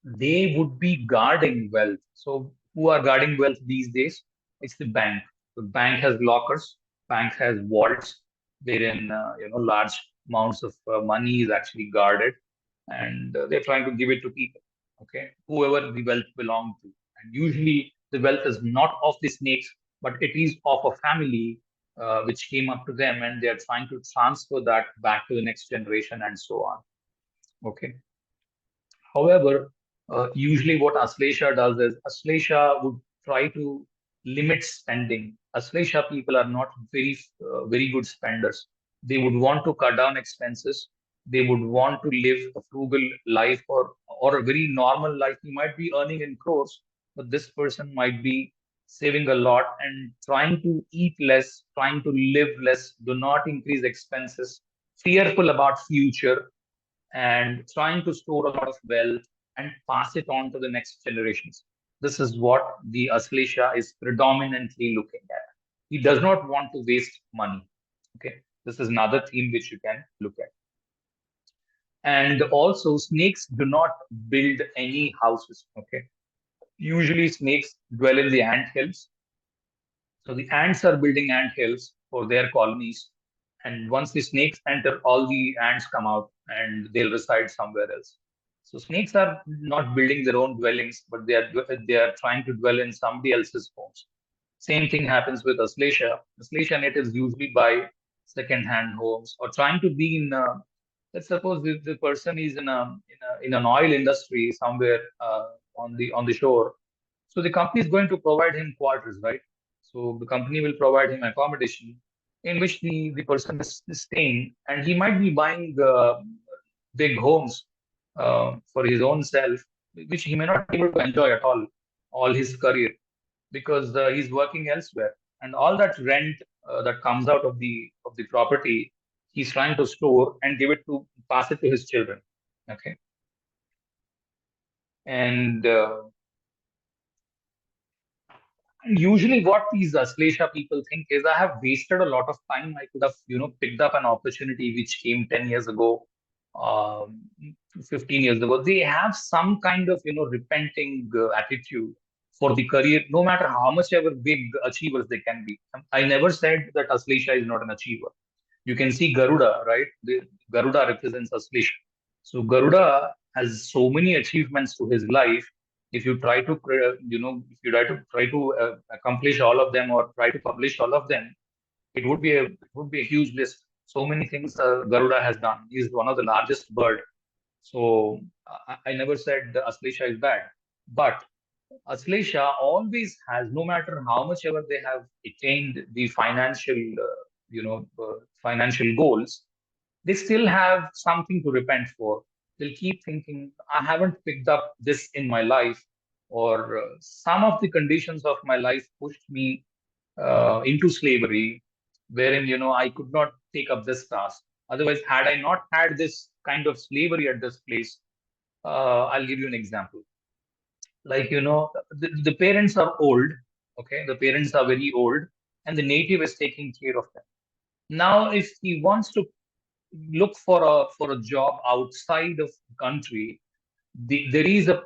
they would be guarding wealth. So who are guarding wealth these days? It's the bank. The bank has lockers. Bank has vaults wherein large amounts of money is actually guarded, and they're trying to give it to people. Okay, whoever the wealth belongs to, and usually the wealth is not of the snakes, but it is of a family which came up to them, and they are trying to transfer that back to the next generation, and so on. Okay. However, usually what Aslesha does is, Aslesha would try to limit spending. Aslesha people are not very good spenders. They would want to cut down expenses. They would want to live a frugal life, or a very normal life. He might be earning in crores, but this person might be saving a lot and trying to eat less, trying to live less, do not increase expenses, fearful about future, and trying to store a lot of wealth and pass it on to the next generations. This is what the Aslesha is predominantly looking at. He does not want to waste money. Okay, this is another theme which you can look at. And also, snakes do not build any houses. Okay, usually snakes dwell in the ant hills. So the ants are building ant hills for their colonies. And once the snakes enter, all the ants come out and they'll reside somewhere else. So snakes are not building their own dwellings, but they are trying to dwell in somebody else's homes. Same thing happens with Aslesha. Aslesha natives usually buy second-hand homes, or trying to be in. Let's suppose the person is in an oil industry somewhere on the shore. So the company is going to provide him quarters, right? So the company will provide him accommodation in which the person is staying, and he might be buying big homes for his own self, which he may not be able to enjoy at all his career, because he's working elsewhere, and all that rent that comes out of the property, he's trying to store and pass it to his children. Okay, and usually, what these Aslesha people think is, I have wasted a lot of time. I could have, picked up an opportunity which came 10 years ago, um, 15 years ago. They have some kind of, repenting attitude for the career, no matter how much ever big achievers they can be. I never said that Aslesha is not an achiever. You can see Garuda, right? Garuda represents Aslesha. So Garuda has so many achievements to his life. If you try to, if you try to accomplish all of them or try to publish all of them, it would be a huge list. So many things Garuda has done. He is one of the largest bird. So I never said Aslesha is bad, but Aslesha always has, no matter how much ever they have attained the financial goals, they still have something to repent for. They'll keep thinking, I haven't picked up this in my life, or some of the conditions of my life pushed me into slavery, wherein I could not take up this task. Otherwise, had I not had this kind of slavery at this place, I'll give you an example. Like the parents are old, okay, the parents are very old, and the native is taking care of them. Now if he wants to look for a job outside of the country, there is a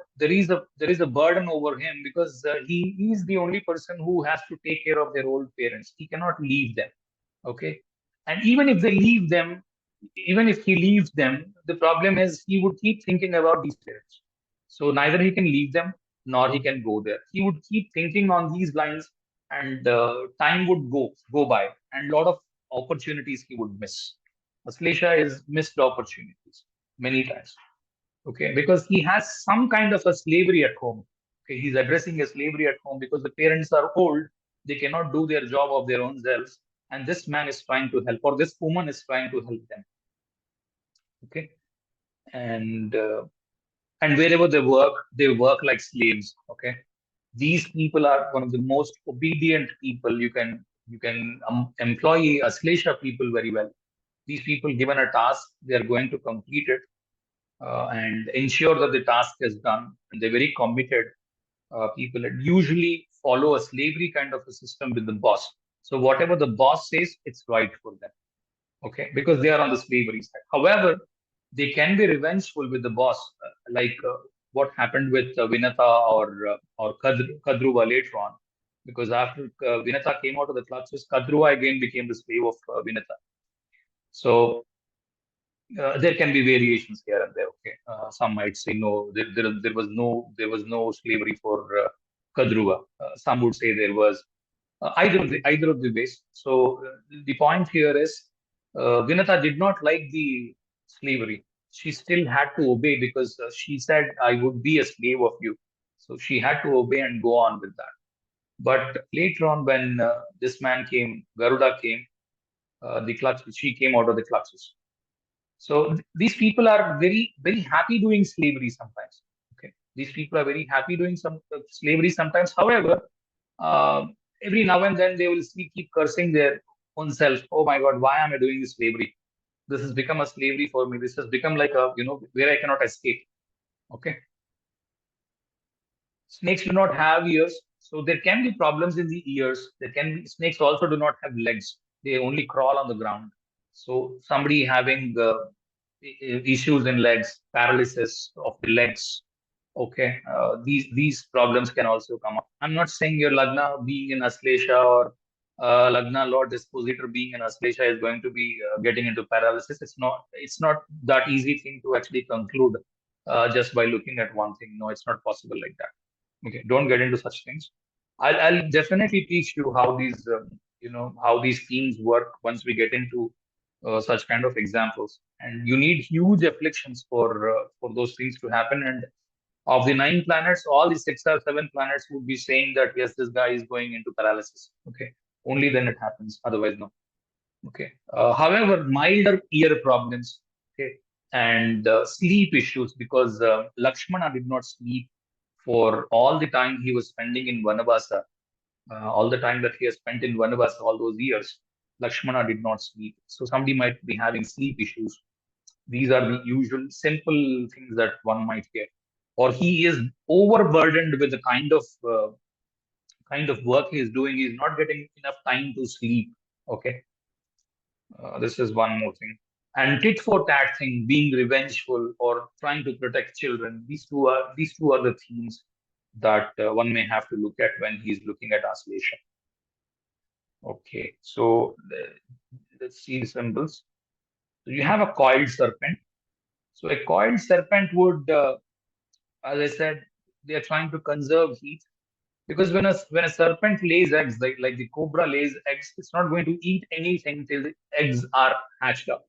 burden over him, because he is the only person who has to take care of their old parents. He cannot leave them, okay. And even if he leaves them, the problem is he would keep thinking about these parents. So neither he can leave them nor he can go there. He would keep thinking on these lines, and time would go by, and a lot of opportunities he would miss. Aslesha is missed opportunities many times, okay, because he has some kind of a slavery at home. Okay, he's addressing a slavery at home because the parents are old, they cannot do their job of their own selves, and this man is trying to help, or this woman is trying to help them, okay. And wherever they work like slaves, okay. These people are one of the most obedient people. You can employ Aslesha people very well. These people, given a task, they are going to complete it, and ensure that the task is done, and they're very committed people, and usually follow a slavery kind of a system with the boss. So whatever the boss says, it's right for them, okay, because they are on the slavery side. However, they can be revengeful with the boss, like what happened with Vinata or Kadruva later on, because after Vinata came out of the clutches, Kadruva again became the slave of Vinata. So there can be variations here and there. Okay, some might say no, there was no slavery for Kadruva. Some would say there was. Either of the ways. So the point here is, Vinata did not like the slavery. She still had to obey, because she said, "I would be a slave of you." So she had to obey and go on with that. But later on, when this man came, Garuda came, the clutch, she came out of the clutches. So these people are very, very happy doing slavery sometimes. Okay, these people are very happy doing some slavery sometimes. However, uh, every now and then they will keep cursing their own self. Oh my God, why am I doing this slavery? This has become a slavery for me. This has become like a, where I cannot escape. Okay. Snakes do not have ears, so there can be problems in the ears. There can be snakes also do not have legs. They only crawl on the ground. So somebody having issues in legs, paralysis of the legs. Okay, these problems can also come up. I'm not saying your Lagna being in Aslesha, or Lagna Lord Dispositor being in Aslesha is going to be getting into paralysis. It's not that easy thing to actually conclude just by looking at one thing. No, it's not possible like that. Okay, don't get into such things. I'll definitely teach you how these themes work once we get into such kind of examples. And you need huge afflictions for those things to happen. And of the 9 planets, all the 6 or 7 planets would be saying that yes, this guy is going into paralysis. Okay, only then it happens. Otherwise, no. Okay. However, milder ear problems. Okay, and sleep issues, because Lakshmana did not sleep for all the time he was spending in Vanavasa, all the time that he has spent in Vanavasa, all those years, Lakshmana did not sleep. So somebody might be having sleep issues. These are the usual simple things that one might get. Or he is overburdened with the kind of work he is doing. He is not getting enough time to sleep. Okay, this is one more thing. And tit for tat thing, being revengeful or trying to protect children. These two are the themes that one may have to look at when he's looking at Aslesha. Okay, so see the symbols. So you have a coiled serpent. So a coiled serpent would, as I said, they are trying to conserve heat because when a serpent lays eggs, like the cobra lays eggs, it's not going to eat anything till the eggs are hatched up.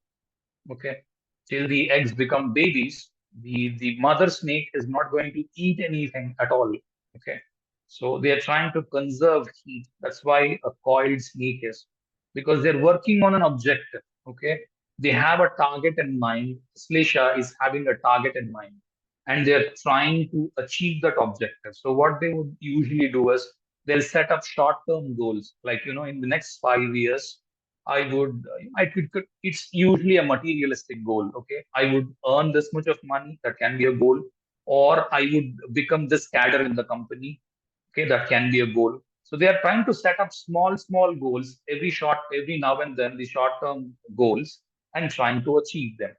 Okay, till the eggs become babies, the mother snake is not going to eat anything at all. Okay, so they are trying to conserve heat. That's why a coiled snake is, because they're working on an objective. Okay, they have a target in mind. Aslesha is having a target in mind, and they're trying to achieve that objective. So what they would usually do is they'll set up short-term goals, like in the next 5 years it's usually a materialistic goal. Okay. I would earn this much of money. That can be a goal. Or I would become this cadre in the company. Okay. That can be a goal. So they are trying to set up small goals every now and then, the short term goals, and trying to achieve them.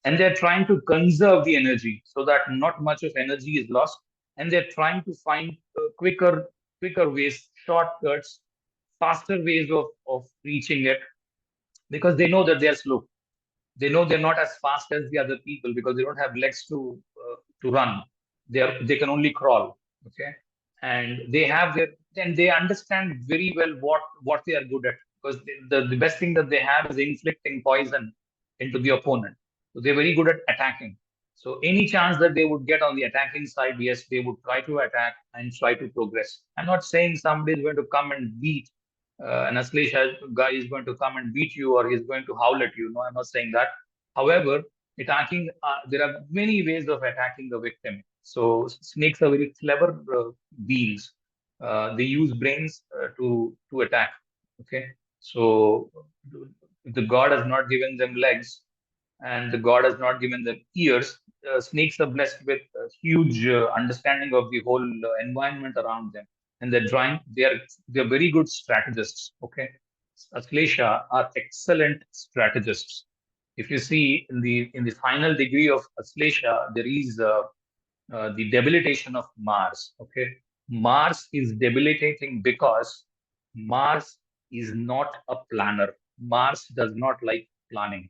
And they're trying to conserve the energy so that not much of energy is lost. And they're trying to find quicker ways, shortcuts, faster ways of reaching it because they know that they are slow. They know they're not as fast as the other people because they don't have legs to run. They can only crawl. Okay, and they have their then they understand very well what they are good at because the best thing that they have is inflicting poison into the opponent. So they're very good at attacking. So any chance that they would get on the attacking side, yes, they would try to attack and try to progress. I'm not saying somebody is going to come and beat an Aslesha guy is going to come and beat you or he's going to howl at you. No, I'm not saying that. However, attacking, there are many ways of attacking the victim. So snakes are very clever beings. They use brains to attack. Okay, so the god has not given them legs, and the god has not given them ears. Snakes are blessed with a huge understanding of the whole environment around them, and they're trying. They're very good strategists. Okay, Aslesha are excellent strategists. If you see in the final degree of Aslesha, there is the debilitation of Mars. Okay, Mars is debilitating because Mars is not a planner. Mars does not like planning.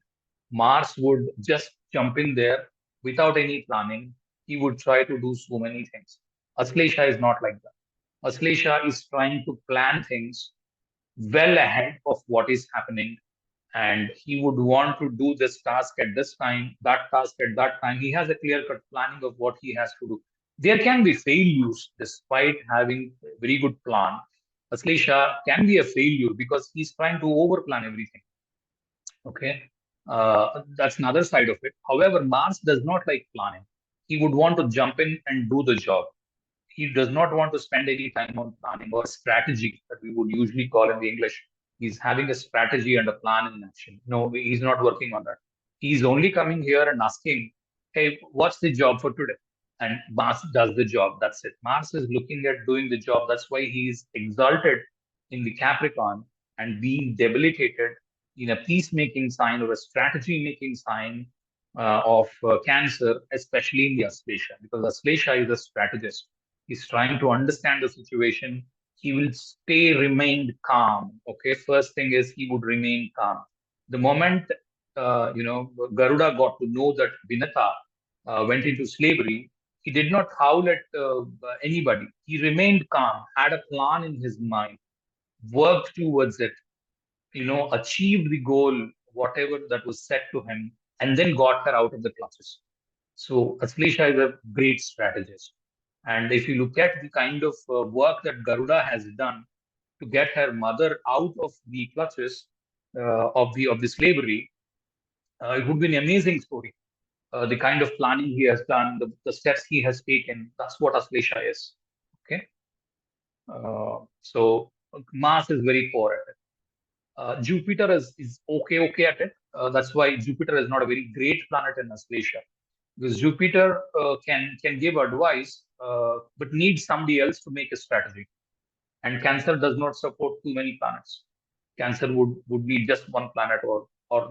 Mars would just jump in there without any planning. He would try to do so many things. Aslesha is not like that. Aslesha is trying to plan things well ahead of what is happening, and he would want to do this task at this time, that task at that time. He has a clear cut planning of what he has to do. There can be failures despite having a very good plan. Aslesha can be a failure because he's trying to over plan everything. Okay. That's another side of it. However, Mars does not like planning. He would want to jump in and do the job. He does not want to spend any time on planning or strategy that we would usually call in the English. He's having a strategy and a plan in action. No, he's not working on that. He's only coming here and asking, hey, what's the job for today? And Mars does the job. That's it. Mars is looking at doing the job. That's why he's exalted in the Capricorn and being debilitated in a peacemaking sign or a strategy making sign of Cancer, especially in the Aslesha, because Aslesha is a strategist. He's trying to understand the situation. He will remain calm. Okay, first thing is he would remain calm. The moment Garuda got to know that Vinata went into slavery, he did not howl at anybody. He remained calm, had a plan in his mind, worked towards it, achieved the goal, whatever that was set to him, and then got her out of the clutches. So Aslesha is a great strategist. And if you look at the kind of work that Garuda has done to get her mother out of the clutches of the slavery, it would be an amazing story. The kind of planning he has done, the steps he has taken, that's what Aslesha is. Okay. So Mars is very poor at it. Jupiter is okay at it. That's why Jupiter is not a very great planet in Aslesha, because Jupiter can give advice, but needs somebody else to make a strategy. And Cancer does not support too many planets. Cancer would need just one planet or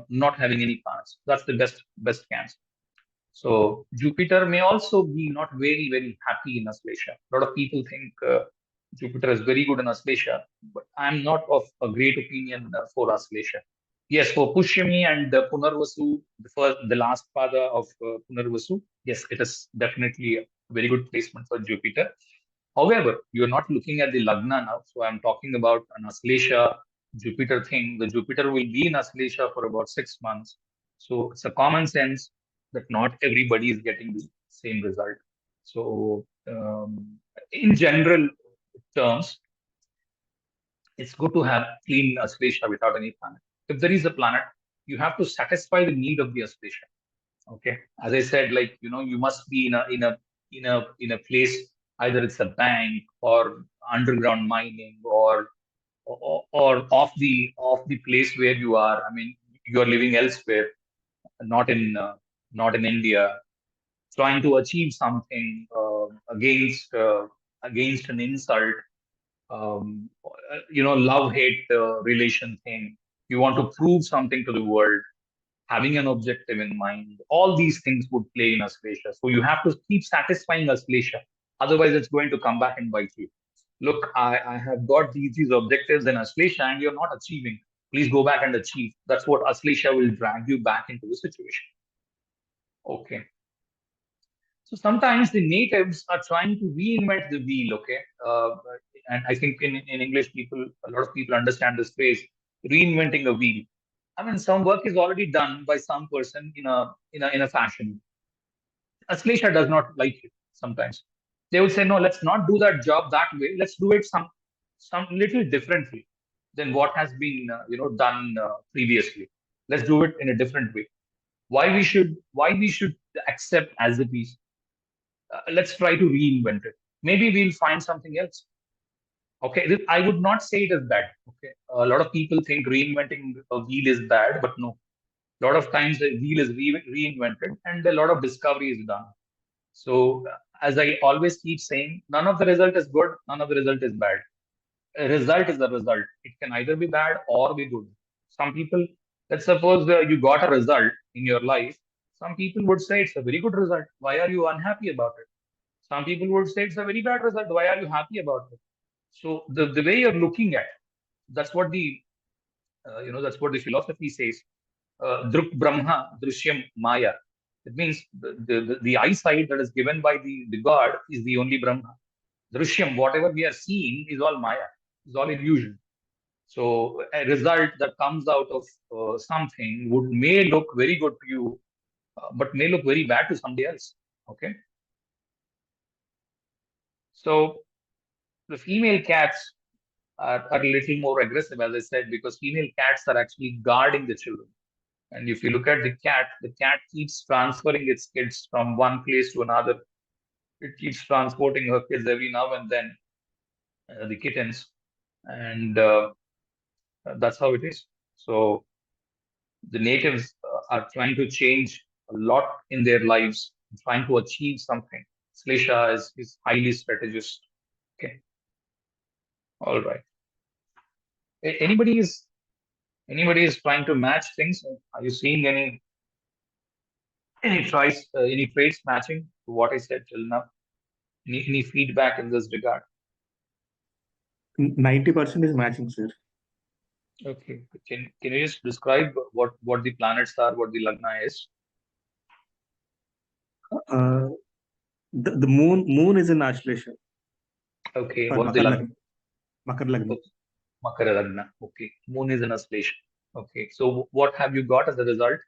not having any planets. That's the best Cancer. So Jupiter may also be not very happy in Aslesha. A lot of people think Jupiter is very good in Aslesha, but I'm not of a great opinion for Aslesha. Yes, for Pushyami and Punarvasu, the last pada of Punarvasu, yes, it is definitely a very good placement for Jupiter. However, you're not looking at the Lagna now, so I'm talking about an Aslesha Jupiter thing. The Jupiter will be in Aslesha for about 6 months. So it's a common sense that not everybody is getting the same result. So, in general terms, it's good to have clean Aslesha without any planet. If there is a planet, you have to satisfy the need of the Aslesha. Okay, as I said, like you must be in a place, either it's a bank or underground mining or off the place where you are. I mean, you are living elsewhere, not in India, trying to achieve something against an insult, love hate relation thing. You want to prove something to the world, having an objective in mind. All these things would play in Aslesha. So you have to keep satisfying Aslesha. Otherwise, it's going to come back and bite you. Look, I have got these objectives in Aslesha and you're not achieving. Please go back and achieve. That's what Aslesha will drag you back into the situation. Okay. So sometimes the natives are trying to reinvent the wheel, okay? And I think in English, a lot of people understand this phrase, reinventing a wheel. I mean, some work is already done by some person in a fashion. Aslesha does not like it sometimes. They would say, no, let's not do that job that way. Let's do it some little differently than what has been done previously. Let's do it in a different way. Why we should accept as it is. Let's try to reinvent it. Maybe we'll find something else. Okay, I would not say it is bad. Okay, a lot of people think reinventing a wheel is bad, but no. A lot of times the wheel is reinvented and a lot of discovery is done. So, as I always keep saying, none of the result is good, none of the result is bad. A result is a result. It can either be bad or be good. Some people, let's suppose you got a result in your life. Some people would say it's a very good result. Why are you unhappy about it? Some people would say it's a very bad result. Why are you happy about it? So the way you're looking at, that's what the philosophy says. Druk Brahma Drishyam Maya. It means the eyesight that is given by the God is the only Brahma. Drishyam, whatever we are seeing, is all Maya, is all illusion. So a result that comes out of something may look very good to you, but may look very bad to somebody else. Okay. So the female cats are a little more aggressive, as I said, because female cats are actually guarding the children. And if you look at the cat keeps transferring its kids from one place to another. It keeps transporting her kids every now and then, the kittens, and that's how it is. So the natives are trying to change a lot in their lives, trying to achieve something. Slesha is highly strategist. Okay, all right. Anybody is trying to match things? Are you seeing any traits matching to what I said till now? Any feedback in this regard? 90% is matching, sir. Okay. Can you just describe what the planets are, what the lagna is? Uh, the moon is in Aslesha Okay. for What the Makar lagna? Lagna. Makar Lagna. Oh, Makara lagna. Okay. Moon is in Aslesha. Okay. So what have you got as a result?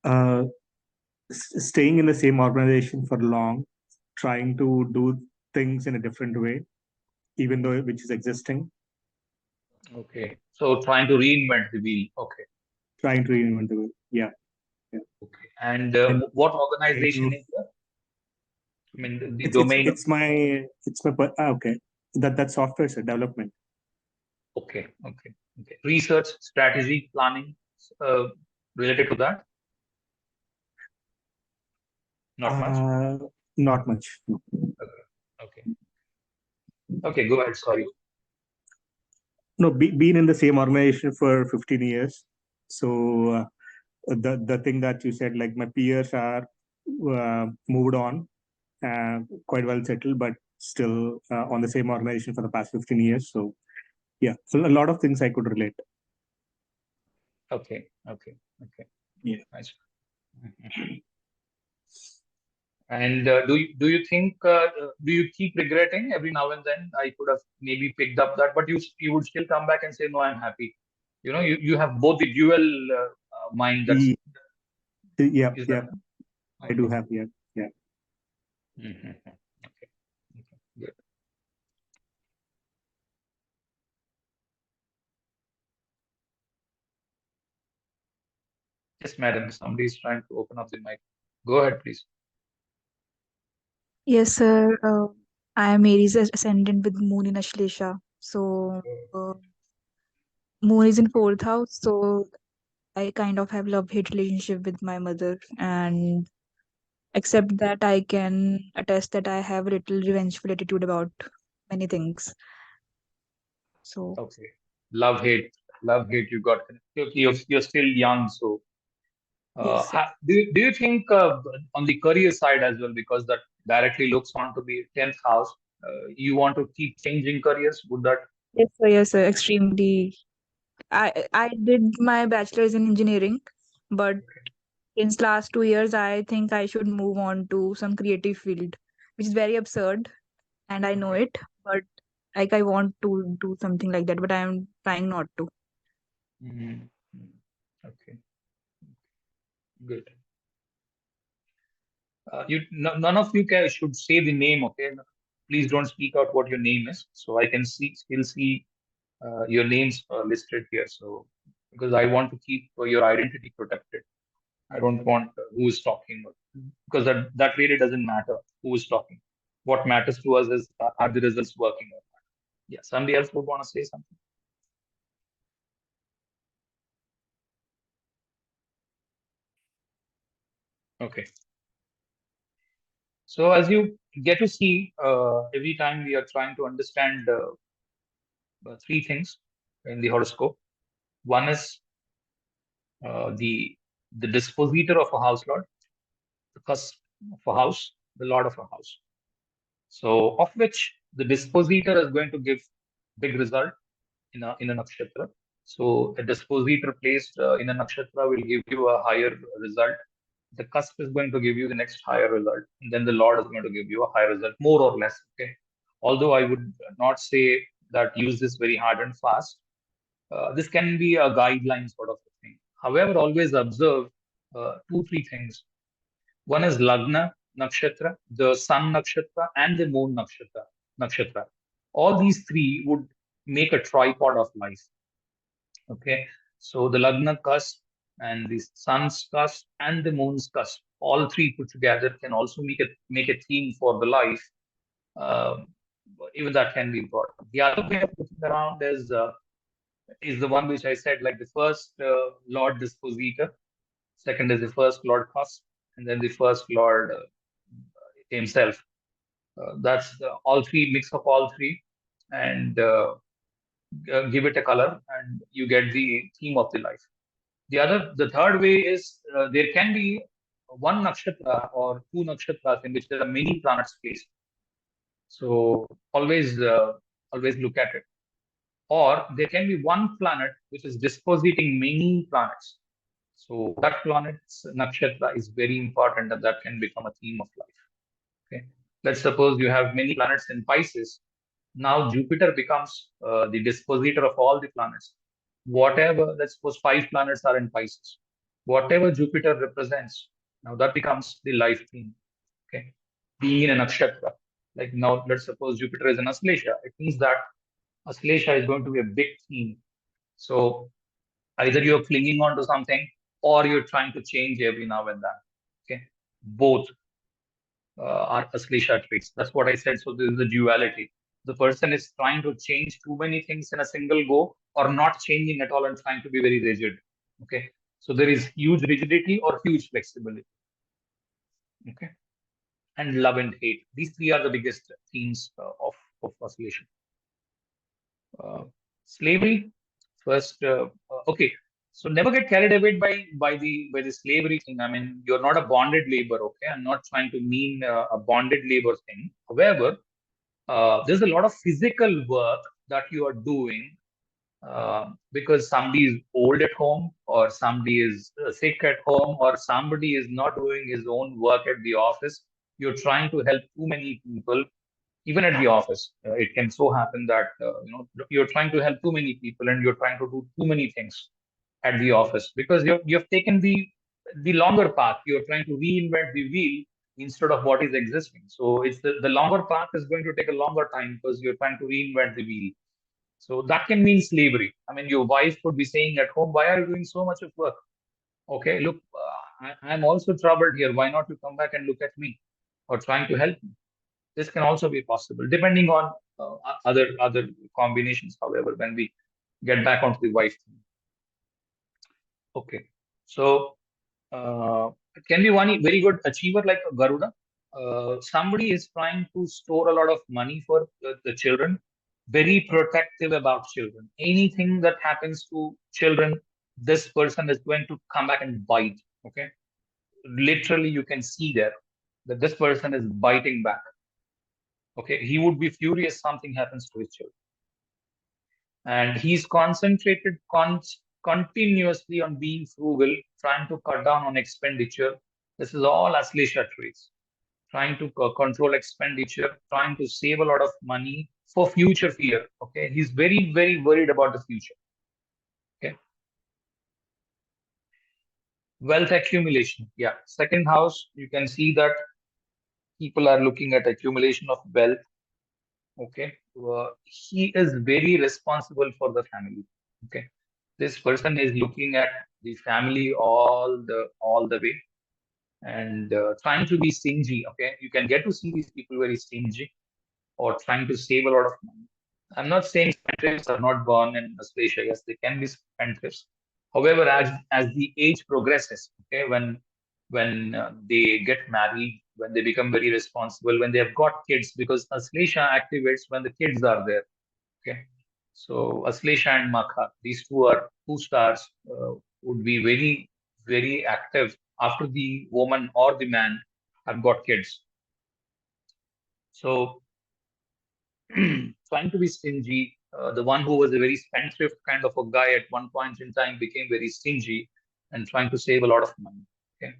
Uh, Staying in the same organization for long, trying to do things in a different way, even though which is existing, Okay. So trying to reinvent the wheel. Okay. trying to reinvent the wheel. Yeah, yeah. Okay. And And what trying organization to, is that? I mean, the it's it's domain of. it's my okay. That's software, sir, development. Okay. Okay. Okay. Research, strategy, planning, uh, related to that? Not much. Not much. Okay. Okay. Okay. Go ahead. Sorry. No, been in the same organization for 15 years. So the thing that you said, like my peers are moved on, quite well settled, but still on the same organization for the past 15 years. So yeah, so a lot of things I could relate. Okay. Yeah. Nice. And do you think do you keep regretting every now and then? I could have maybe picked up that, but you would still come back and say, no, I'm happy. You have both the dual mind. Yeah, Is yeah. that I do okay? have, yeah. Okay. Good. Yes, madam. Somebody is trying to open up the mic. Go ahead, please. Yes, sir. I am Aries ascendant with moon in Aslesha. So, moon is in fourth house. So, I kind of have love-hate relationship with my mother. And except that, I can attest that I have a little revengeful attitude about many things. So, Okay. Love hate, You got you're still young, so yes, sir. do you think on the career side as well, because that directly looks onto the 10th house, you want to keep changing careers? Would that Yes, sir. Yes, sir. Extremely. I did my bachelor's in engineering, but since last 2 years, I think I should move on to some creative field, which is very absurd, and I know okay? it, but like I want to do something like that, but I'm trying not to. Mhm. Okay, good. None of you should say the name, okay? Please don't speak out what your name is, so I can still see your names listed here. So because I want to keep your identity protected. I don't want who is talking, because that really doesn't matter who is talking. What matters to us is are the results working or not. Yeah, somebody else would want to say something. Okay. So as you get to see, every time we are trying to understand three things in the horoscope. One is the dispositor of a house lord, the cusp of a house, the lord of a house. So of which the dispositor is going to give big result in a nakshatra. So a dispositor placed in a nakshatra will give you a higher result. The cusp is going to give you the next higher result, and then the Lord is going to give you a higher result, more or less. Okay. Although I would not say that use this very hard and fast. This can be a guideline sort of a thing. However, always observe two, three things. One is Lagna Nakshatra, the Sun Nakshatra, and the Moon Nakshatra. All these three would make a tripod of life. Okay, so the Lagna cusp and the Sun's cusp and the Moon's cusp, all three put together can also make a theme for the life. Um, Even that can be important. The other way of looking around is the one which I said, like the first Lord Dispositor, second is the first Lord Cusp, and then the first Lord himself. That's all three, mix of all three, and give it a color, and you get the theme of the life. The third way is there can be one nakshatra or two nakshatras in which there are many planets placed. So always look at it. Or there can be one planet which is dispositing many planets. So that planet's nakshatra is very important, and that can become a theme of life. Okay. Let's suppose you have many planets in Pisces. Now Jupiter becomes the dispositor of all the planets. Whatever, let's suppose 5 planets are in Pisces. Whatever Jupiter represents, now that becomes the life theme. Okay. Being in a nakshatra. Like now, let's suppose Jupiter is in Aslesha. It means that Aslesha is going to be a big theme. So either you're clinging on to something or you're trying to change every now and then. Okay. Both are Aslesha traits. That's what I said. So this is the duality. The person is trying to change too many things in a single go, or not changing at all and trying to be very rigid. Okay. So there is huge rigidity or huge flexibility. Okay. And love and hate. These three are the biggest themes of oscillation. Slavery. First, okay. So never get carried away by the slavery thing. I mean, you're not a bonded labor. Okay. I'm not trying to mean a bonded labor thing. However, there's a lot of physical work that you are doing because somebody is old at home, or somebody is sick at home, or somebody is not doing his own work at the office. You're trying to help too many people, even at the office. It can so happen that you're trying to help too many people, and you're trying to do too many things at the office because you've taken the longer path. You're trying to reinvent the wheel instead of what is existing. So it's the longer path is going to take a longer time because you're trying to reinvent the wheel. So that can mean slavery. I mean, your wife could be saying at home, "Why are you doing so much of work? Okay, look, I'm also troubled here. Why not you come back and look at me, or trying to help me?" This can also be possible, depending on other combinations. However, when we get back onto the wife thing. Okay, so it can be one very good achiever like a Garuda. Somebody is trying to store a lot of money for the children, very protective about children. Anything that happens to children, this person is going to come back and bite. Okay, literally, you can see there that this person is biting back. Okay, he would be furious something happens to his children, and he's concentrated continuously on being frugal, trying to cut down on expenditure. This is all Aslesha traits. Trying to control expenditure, trying to save a lot of money for future fear. Okay, he's very, very worried about the future. Okay, wealth accumulation. Yeah, second house, you can see that people are looking at accumulation of wealth. Okay, he is very responsible for the family. Okay, this person is looking at the family all the way, and trying to be stingy. Okay, you can get to see these people very stingy or trying to save a lot of money. I'm not saying spendthrifts are not born in Aslesha. Yes, they can be spendthrifts. However, as the age progresses, okay, when they get married, when they become very responsible, when they have got kids, because Aslesha activates when the kids are there. Okay, so Aslesha and Makha, these two are two stars, would be very, very active after the woman or the man have got kids. So trying to be stingy. The one who was a very spendthrift kind of a guy at one point in time became very stingy and trying to save a lot of money. Okay.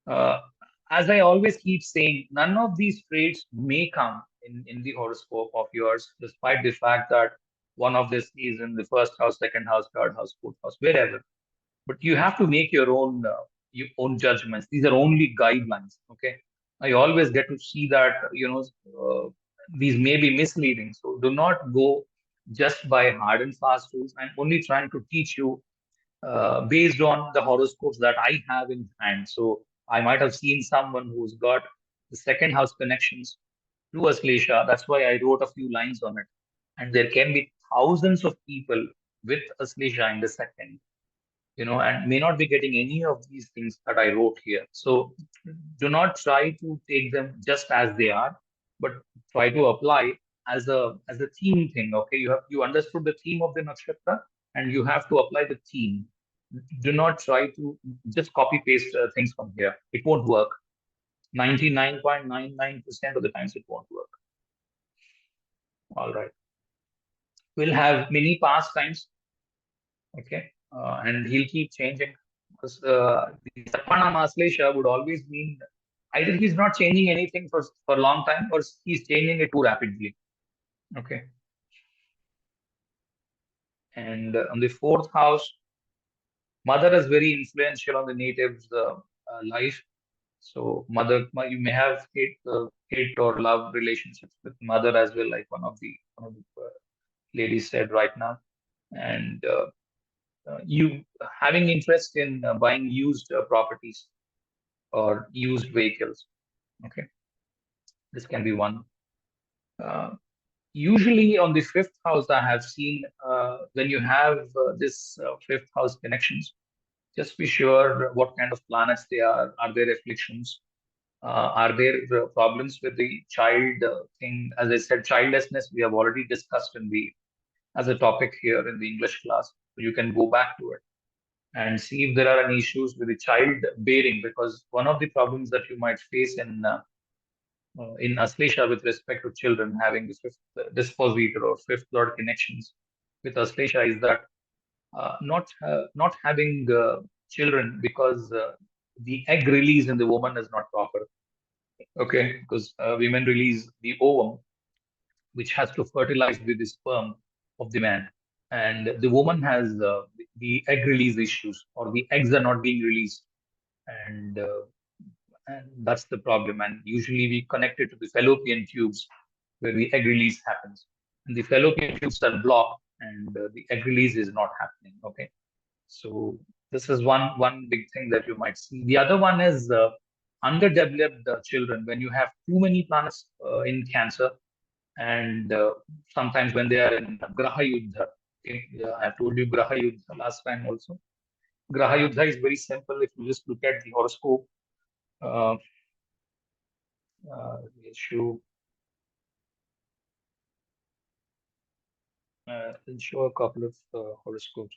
Uh, as I always keep saying, none of these traits may come in the horoscope of yours, despite the fact that one of this is in the first house, second house, third house, fourth house, wherever. But you have to make your own judgments. These are only guidelines. Okay, I always get to see that these may be misleading, so do not go just by hard and fast rules. I'm only trying to teach you based on the horoscopes that I have in hand. So I might have seen someone who's got the second house connections to Aslesha. That's why I wrote a few lines on it. And there can be thousands of people with Aslesha in the second, and may not be getting any of these things that I wrote here. So do not try to take them just as they are, but try to apply as a theme thing. Okay, you understood the theme of the nakshatra, and you have to apply the theme. Do not try to just copy paste things from here. It won't work. 99.99% of the times it won't work. All right. We'll have many pastimes. Okay, and he'll keep changing. Because the Sarpanam Aslesha would always mean either he's not changing anything for a long time, or he's changing it too rapidly. Okay. And on the fourth house, mother is very influential on the native's life. So you may have hate or love relationships with mother as well, like one of the ladies said right now. And you having interest in buying used properties or used vehicles. Okay, this can be one. Usually on the fifth house, I have seen when you have this fifth house connections, just be sure what kind of planets they are. Are there afflictions? Are there problems with the child thing? As I said, childlessness we have already discussed as a topic here in the English class. So you can go back to it and see if there are any issues with the child bearing, because one of the problems that you might face in Aslesha with respect to children having the fifth dispositor or fifth lord connections with Aslesha is that not having children because the egg release in the woman is not proper. Okay, because women release the ovum, which has to fertilize with the sperm of the man, and the woman has the egg release issues, or the eggs are not being released, and that's the problem. And usually we connect it to the fallopian tubes where the egg release happens, and the fallopian tubes are blocked, and the egg release is not happening. Okay, so this is one big thing that you might see. The other one is underdeveloped children. When you have too many planets in Cancer, and sometimes when they are in Graha Yuddha. Okay, yeah, I told you Graha Yuddha last time also. Graha Yuddha is very simple. If you just look at the horoscope, uh, issue, I'll show a couple of horoscopes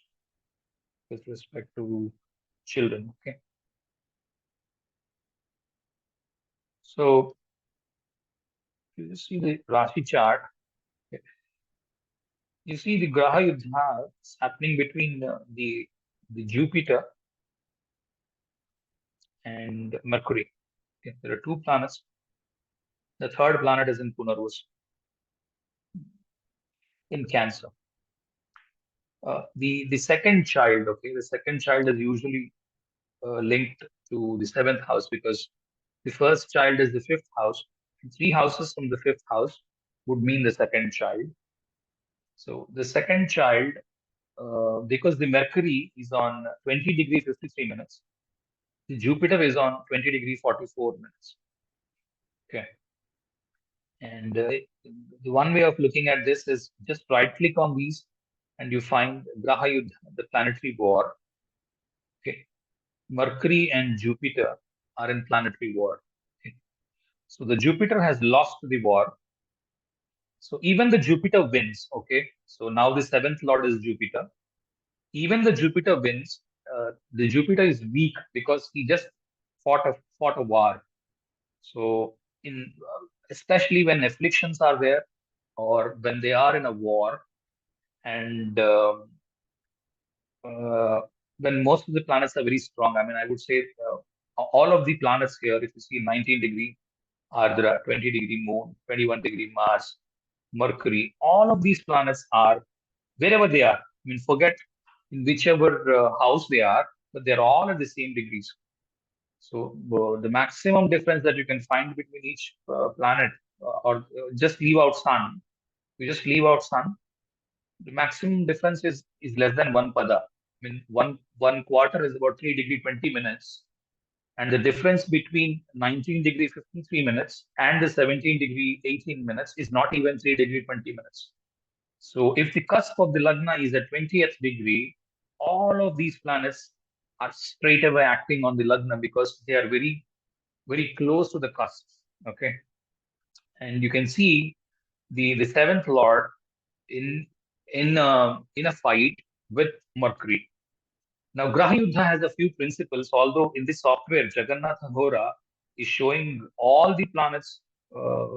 with respect to children. Okay, so you see the Rashi chart. Okay. You see the Graha Yuddha is happening between the Jupiter and Mercury. Okay. There are two planets. The third planet is in Punarvas, in Cancer. The second child, okay, the second child is usually linked to the seventh house, because the first child is the fifth house. And three houses from the fifth house would mean the second child. So the second child, because the Mercury is on 20 degree 53 minutes, the Jupiter is on 20 degree 44 minutes. Okay. And the one way of looking at this is just right click on these and you find Graha Yuddha, the planetary war. Okay. Mercury and Jupiter are in planetary war. Okay. So the Jupiter has lost the war. So even the Jupiter wins. Okay. So now the seventh lord is Jupiter. Even the Jupiter wins. The Jupiter is weak because he just fought a war. So in especially when afflictions are there, or when they are in a war, and when most of the planets are very strong. I mean, I would say all of the planets here, if you see 19 degree Ardra, 20 degree Moon, 21 degree Mars, Mercury, all of these planets are wherever they are. I mean, forget in whichever house they are, but they're all at the same degrees. So the maximum difference that you can find between each planet, or just leave out Sun, you just leave out Sun, the maximum difference is less than one pada. I mean, one quarter is about 3 degree 20 minutes, and the difference between 19 degree 53 minutes and the 17 degree 18 minutes is not even 3 degree 20 minutes. So if the cusp of the lagna is at 20th degree, all of these planets are straight away acting on the lagna because they are very, very close to the cusp. Okay, and you can see the seventh lord in in a fight with Mercury. Now, Graha Yuddha has a few principles, although in this software, Jagannath Hora is showing all the planets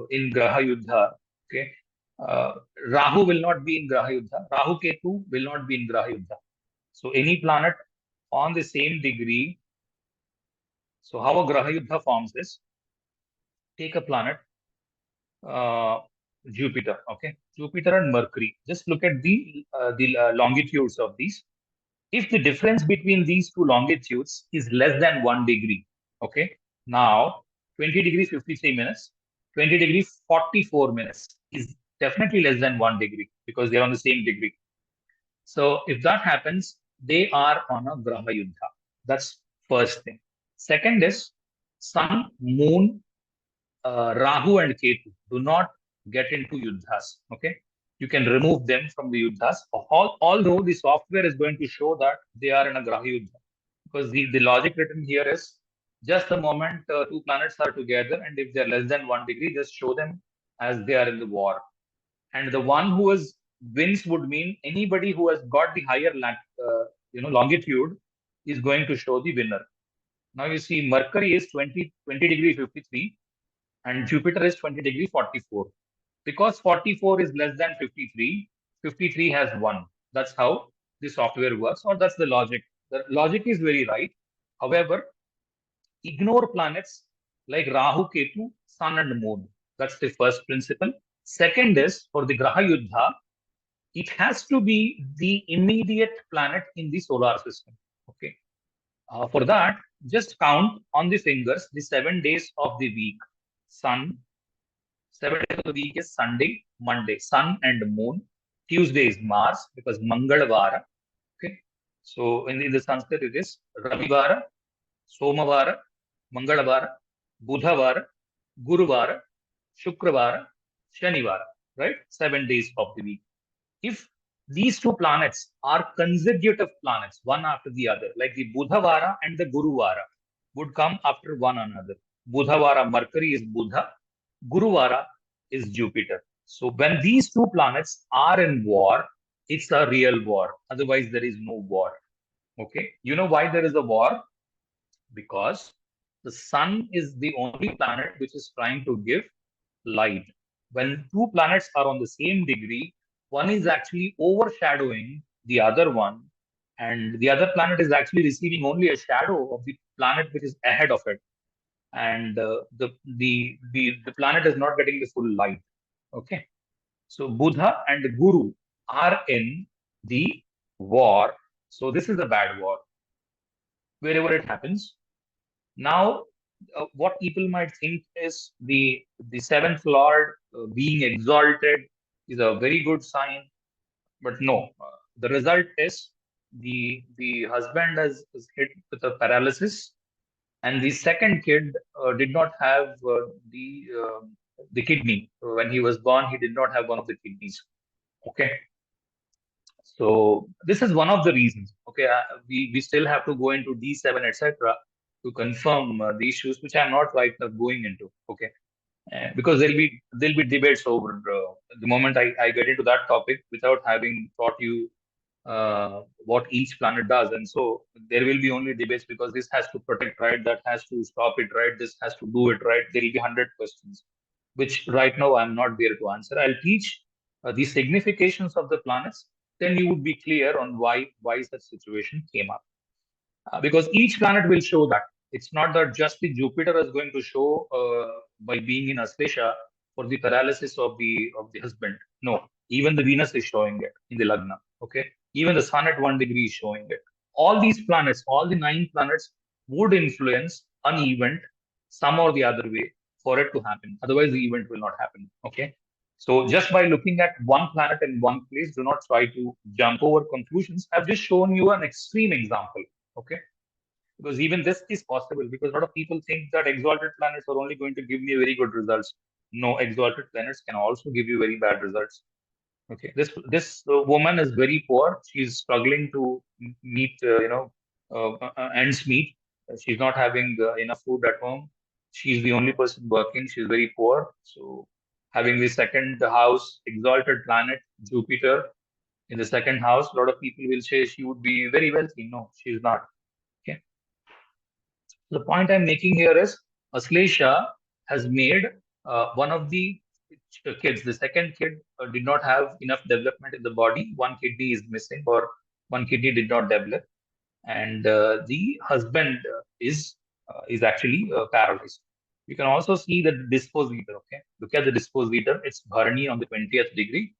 in Graha Yuddha. Okay. Uh, Rahu will not be in Graha Yuddha. Rahu Ketu will not be in Graha Yuddha. So, any planet on the same degree. So, how a Graha Yuddha forms is take a planet, uh, Jupiter, okay, Jupiter and Mercury. Just look at the longitudes of these. If the difference between these two longitudes is less than 1 degree, okay, now 20 degrees 53 minutes, 20 degrees 44 minutes is definitely less than 1 degree because they're on the same degree. So if that happens, they are on a Graha Yuddha. That's first thing. Second is Sun, Moon, Rahu and Ketu do not get into yuddhas. Okay, you can remove them from the yuddhas. Although the software is going to show that they are in a graha yuddha, because the logic written here is just the moment two planets are together, and if they are less than 1 degree, just show them as they are in the war. And the one who is wins would mean anybody who has got the higher longitude is going to show the winner. Now you see Mercury is 20 degree 53 and Jupiter is 20 degree 44. Because 44 is less than 53, 53 has 1. That's how the software works, or that's the logic. The logic is very right. However, ignore planets like Rahu, Ketu, Sun, and Moon. That's the first principle. Second is for the Graha Yuddha, it has to be the immediate planet in the solar system. Okay. For that, just count on the fingers the 7 days of the week. Sun, 7 days of the week is Sunday, Monday, Sun and Moon. Tuesday is Mars because Mangalavara. Okay. So in the Sanskrit it is Ravivara, Somavara, Mangalavara, Budhavara, Guruvara, Shukravara, Shanivara, right? 7 days of the week. If these two planets are consecutive planets, one after the other, like the Budhavara and the Guruvara would come after one another. Budhavara, Mercury is Buddha, Guruvara is Jupiter. So when these two planets are in war, it's a real war. Otherwise, there is no war. Okay. You know why there is a war? Because the sun is the only planet which is trying to give light. When two planets are on the same degree, one is actually overshadowing the other one, and the other planet is actually receiving only a shadow of the planet which is ahead of it, and the planet is not getting the full light. Okay, so Buddha and Guru are in the war. So this is a bad war wherever it happens. Now, what people might think is the seventh Lord being exalted is a very good sign, but no. The result is the husband is hit with a paralysis, and the second kid did not have the kidney when he was born. He did not have one of the kidneys. Okay, so this is one of the reasons. Okay, we still have to go into D7, etc., to confirm the issues, which I'm not right now going into. Okay, because there'll be debates over the moment I get into that topic without having taught you what each planet does, and so there will be only debates because this has to protect right, that has to stop it right, this has to do it right. There will be 100 questions, which right now I'm not there to answer. I'll teach the significations of the planets, then you would be clear on why such situation came up. Because each planet will show that. It's not that just the Jupiter is going to show by being in Aslesha for the paralysis of the husband. No, even the Venus is showing it in the Lagna. Okay, even the Sun at 1 degree is showing it. All these planets, all the 9 planets, would influence an event some or the other way for it to happen. Otherwise, the event will not happen. Okay. So just by looking at one planet in one place, do not try to jump over conclusions. I've just shown you an extreme example. Okay, because even this is possible, because a lot of people think that exalted planets are only going to give me very good results. No, exalted planets can also give you very bad results. Okay, this woman is very poor. She's struggling to meet ends meet. She's not having enough food at home. She's the only person working. She's very poor. So having the second house, exalted planet Jupiter in the second house, a lot of people will say she would be very wealthy. No, she's not. Okay. The point I'm making here is Aslesha has made one of the kids, the second kid, did not have enough development in the body. One kidney is missing, or one kidney did not develop, and the husband is actually paralyzed. You can also see the dispositor. Okay, look at the dispositor. It's Bharani on the 20th degree.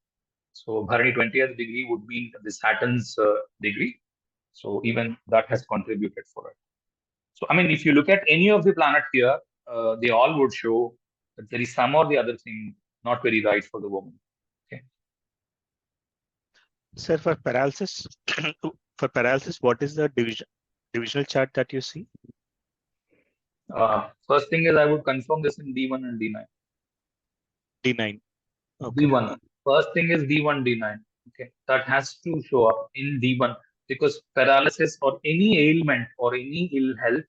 So Bharani 20th degree would be the Saturn's degree. So even that has contributed for it. So, I mean, if you look at any of the planet here, they all would show that there is some or the other thing not very right for the woman. Okay. Sir, for paralysis, what is the divisional chart that you see? First thing is I would confirm this in D1 and D9. D9. Okay. D1. First thing is D1, D9. Okay. That has to show up in D1, because paralysis or any ailment or any ill health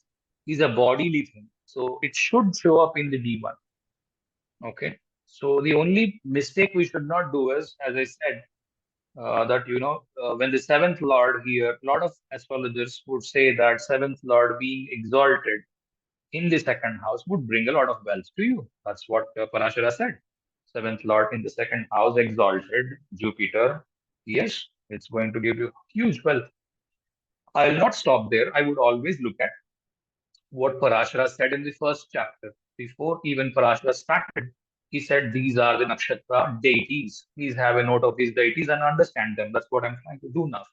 is a bodily thing. So it should show up in the D1. Okay. So the only mistake we should not do is, as I said, that when the seventh lord here, a lot of astrologers would say that seventh lord being exalted in the second house would bring a lot of wealth to you. That's what Parashara said. Seventh lord in the second house, exalted Jupiter. Yes, It's going to give you huge wealth. I'll not stop there. I would always look at what Parashara said in the first chapter. Before even Parashara started, he said these are the nakshatra deities. Please have a note of these deities and understand them. That's what I'm trying to do now.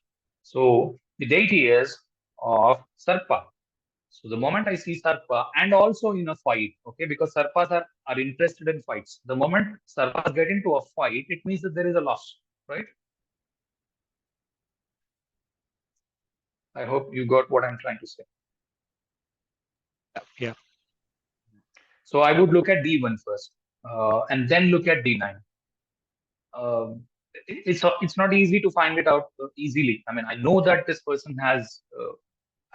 So the deity is of Sarpa. So the moment I see Sarpa, and also in a fight, okay, because Sarpas are interested in fights. The moment Sarpas get into a fight, it means that there is a loss, right? I hope you got what I'm trying to say. Yeah. So I would look at D1 first, and then look at D9. It's not easy to find it out easily. I mean, I know that this person has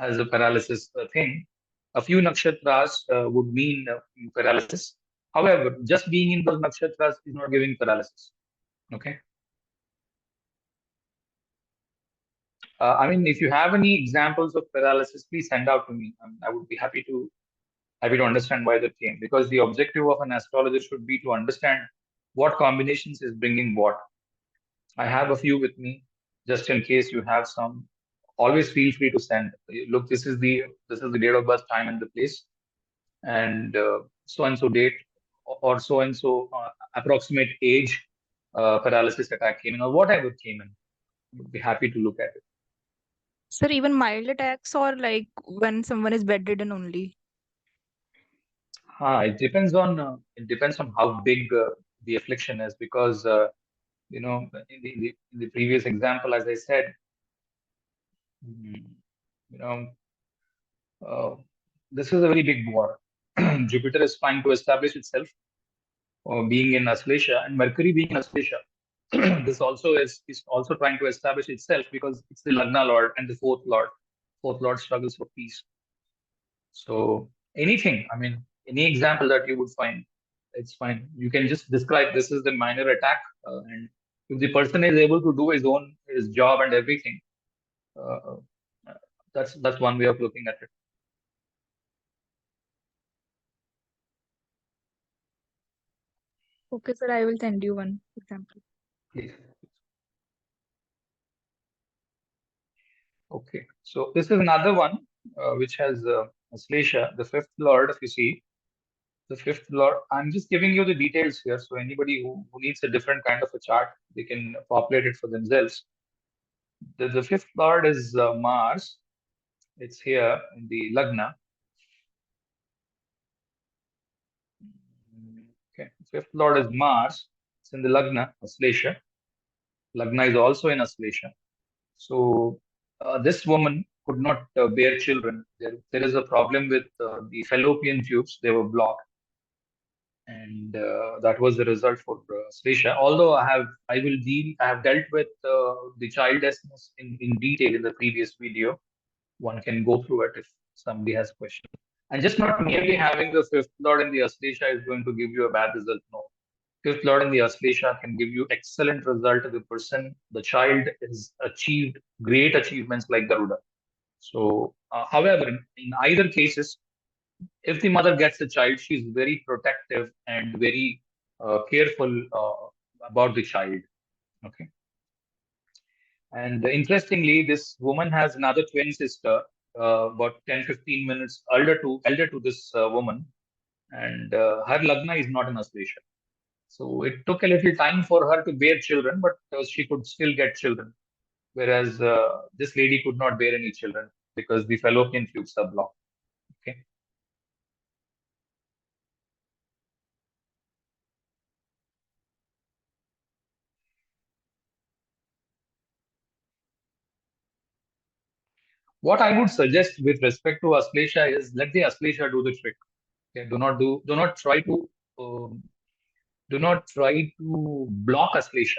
a paralysis thing. A few nakshatras would mean paralysis. However, just being in those nakshatras is not giving paralysis. Okay. I mean, if you have any examples of paralysis, please send out to me. I would be happy to understand why that came, because the objective of an astrologer should be to understand what combinations is bringing what. I have a few with me, just in case you have some. Always feel free to send. Look, this is the date of birth, time, and the place, and so and so date or so and so approximate age paralysis attack came in, or whatever came in. Would be happy to look at it. Sir, even mild attacks or like when someone is bedridden only? It depends on how big the affliction is, because in the previous example, as I said, mm, you know, this is a very big war. Jupiter is trying to establish itself, being in Aslesha, and Mercury being in Aslesha. This also is also trying to establish itself, because it's the Lagna Lord and the fourth Lord. Fourth Lord struggles for peace. So anything, I mean, any example that you would find, it's fine. You can just describe this is the minor attack, and if the person is able to do his job and everything, uh, that's one way of looking at it. Okay, sir, I will send you one example. Please. Okay, so this is another one which has Aslesha, the fifth lord. If you see the fifth lord, I'm just giving you the details here. So anybody who needs a different kind of a chart, they can populate it for themselves. The fifth lord is Mars. It's here in the Lagna. Okay, fifth lord is Mars. It's in the Lagna, Aslesha. Lagna is also in Aslesha. So this woman could not bear children. There is a problem with the fallopian tubes. They were blocked, and that was the result for Aslesha. Although I have dealt with the childlessness in detail in the previous video. One can go through it if somebody has questions. And just not merely having the fifth lord in the Aslesha is going to give you a bad result. No. Fifth lord in the Aslesha can give you excellent result. The child has achieved great achievements like Garuda. So, however, in either cases, if the mother gets a child, she's very protective and very careful about the child. Okay. And interestingly, this woman has another twin sister, about 10-15 minutes elder to this woman, and her lagna is not in Aslesha. So it took a little time for her to bear children, but she could still get children. Whereas this lady could not bear any children because the fallopian tubes are blocked. Okay. What I would suggest with respect to Aslesha is let the Aslesha do the trick. Okay. Um, do not try to block Aslesha.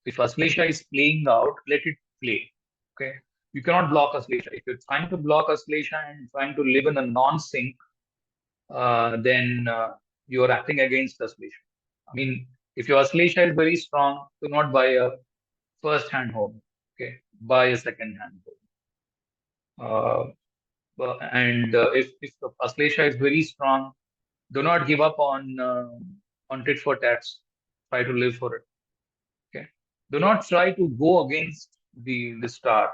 If Aslesha is playing out, let it play. Okay. You cannot block Aslesha. If you're trying to block Aslesha and trying to live in a non-sync, then you are acting against Aslesha. I mean, if your Aslesha is very strong, do not buy a first-hand home. Okay. Buy a second-hand home. And if the Aslesha is very strong, do not give up on tit for tats. Try to live for it. Okay. Do not try to go against the star.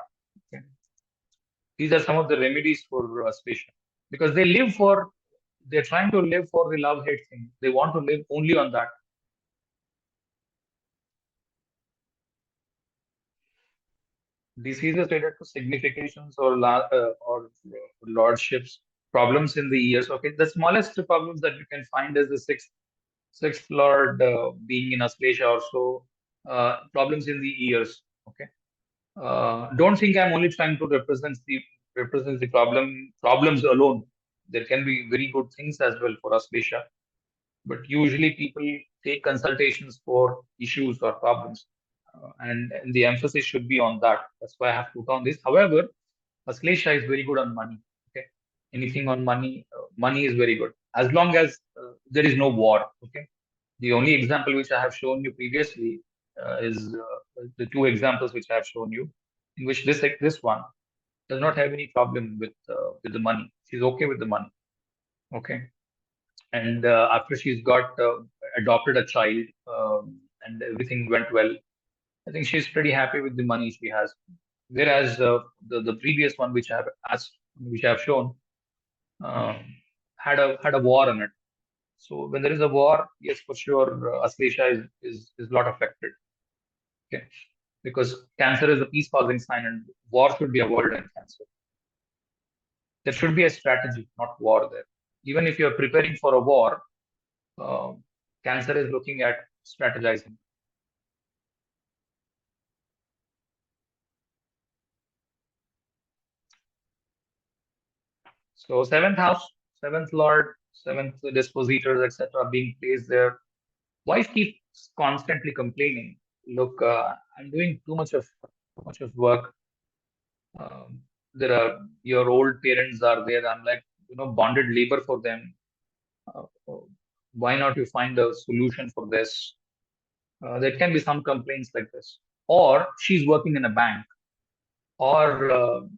Okay. These are some of the remedies for Aslesha, because they're trying to live for the love-hate thing. They want to live only on that. Diseases related to significations or lordships, problems in the ears. Okay, the smallest problems that you can find is the sixth lord being in Aslesha, or so problems in the ears. Okay, don't think I'm only trying to represent the problems alone. There can be very good things as well for Aslesha, but usually people take consultations for issues or problems, and the emphasis should be on that. That's why I have put on this. However, Aslesha is very good on money. Okay, anything on money, money is very good as long as there is no war. Okay, the only example which I have shown you previously is the two examples which I have shown you, in which this one does not have any problem with the money. She's okay with the money. Okay, and after she's got adopted a child, and everything went well, I think she's pretty happy with the money she has. Whereas the previous one which I have which I have shown, um, had a war in it. So when there is a war, yes, for sure, Aslesha is not affected. Okay, because Cancer is a peace causing sign, and war should be avoided in Cancer. There should be a strategy, not war there. Even if you're preparing for a war, uh, Cancer is looking at strategizing. So seventh house, seventh lord, seventh dispositors, etc., being placed there. Wife keeps constantly complaining. Look, I'm doing too much of work. There are your old parents are there. I'm like, bonded labor for them. Why not you find a solution for this? There can be some complaints like this. Or she's working in a bank, or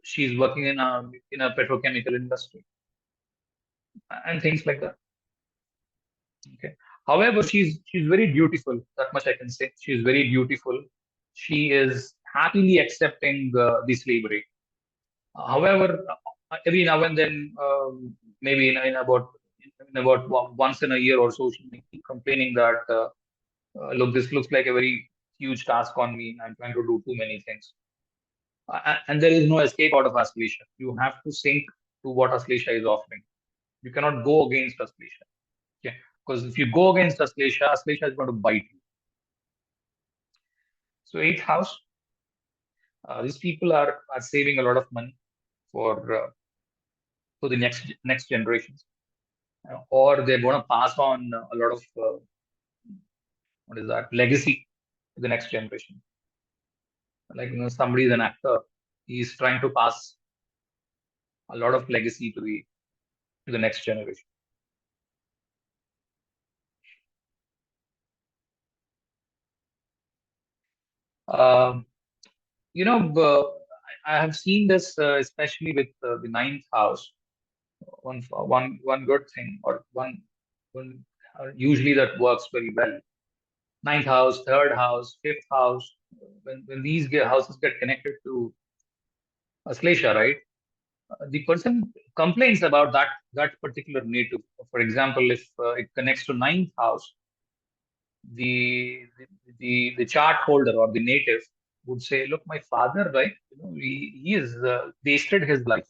she's working in a petrochemical industry, and things like that. Okay. However, she's very dutiful. That much I can say. She's very dutiful. She is happily accepting the slavery. However, every now and then, maybe in about once in a year or so, she may keep complaining that look, this looks like a very huge task on me. I'm trying to do too many things, and there is no escape out of Aslesha. You have to sync to what Aslesha is offering. You cannot go against Aslesha. Okay, because if you go against Aslesha, Aslesha is going to bite you. So eighth house, these people are saving a lot of money for the next generations, or they're going to pass on a lot of what is that legacy to the next generation. Like somebody is an actor, he's trying to pass a lot of legacy to the next generation. Um, I have seen this especially with the ninth house. One good thing, or one usually that works very well. Ninth house, third house, fifth house. When these houses get connected to Aslesha, right? The person complains about that particular native. For example, if it connects to ninth house, the the chart holder or the native would say, "Look, my father, right? He has wasted his life.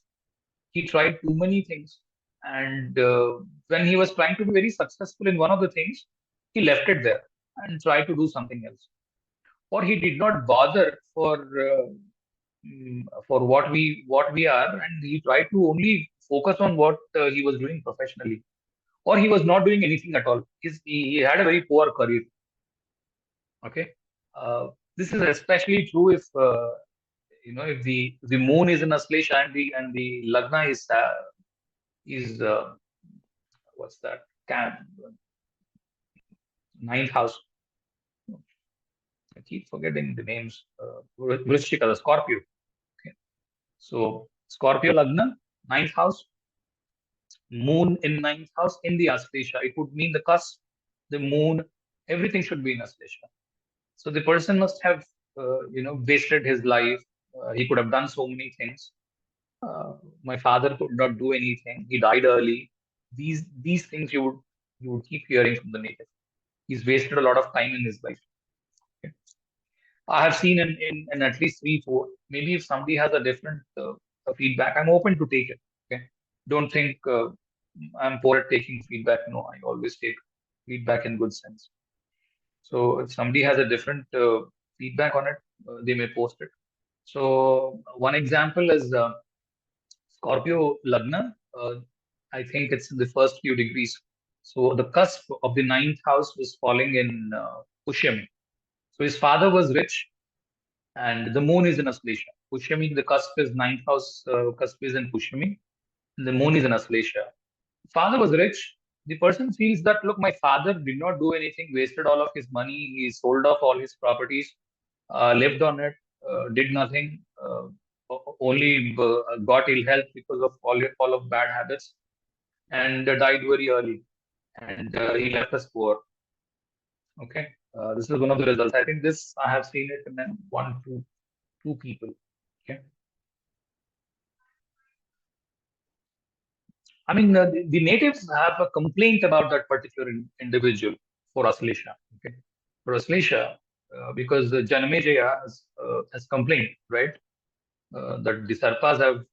He tried too many things, and when he was trying to be very successful in one of the things, he left it there and tried to do something else, or he did not bother for what we are, and he tried to only focus on what he was doing professionally, or he was not doing anything at all. He had a very poor career. Okay, this is especially true if the moon is in Aslesha, and the lagna is what's that? Ninth house. I keep forgetting the names. Vrishchika, the Scorpio. Okay. So Scorpio lagna, ninth house, moon in ninth house in the Aslesha. It would mean the cusp, the moon, everything should be in Aslesha. So the person must have wasted his life. He could have done so many things. My father could not do anything. He died early. These things you would keep hearing from the native. He's wasted a lot of time in his life. Okay. I have seen in at least three, four. Maybe if somebody has a different feedback, I'm open to take it. Okay. Don't think I'm poor at taking feedback. No, I always take feedback in good sense. So if somebody has a different feedback on it, they may post it. So one example is Scorpio Lagna. I think it's in the first few degrees. So the cusp of the ninth house was falling in Pushim. So his father was rich, and the moon is in Aslesha. Pushyami, the cusp is ninth house, cusp is in Pushyami, and the moon is in Aslesha. Father was rich. The person feels that, look, my father did not do anything, wasted all of his money, he sold off all his properties, lived on it, did nothing, only got ill health because of all of bad habits, and died very early. And he left us poor. Okay. This is one of the results. I think this, I have seen it in one, two people. Okay. I mean, the natives have a complaint about that particular individual for Aslesha. Okay. For Aslesha, because Janamejaya has complained, right? That the Sarpas have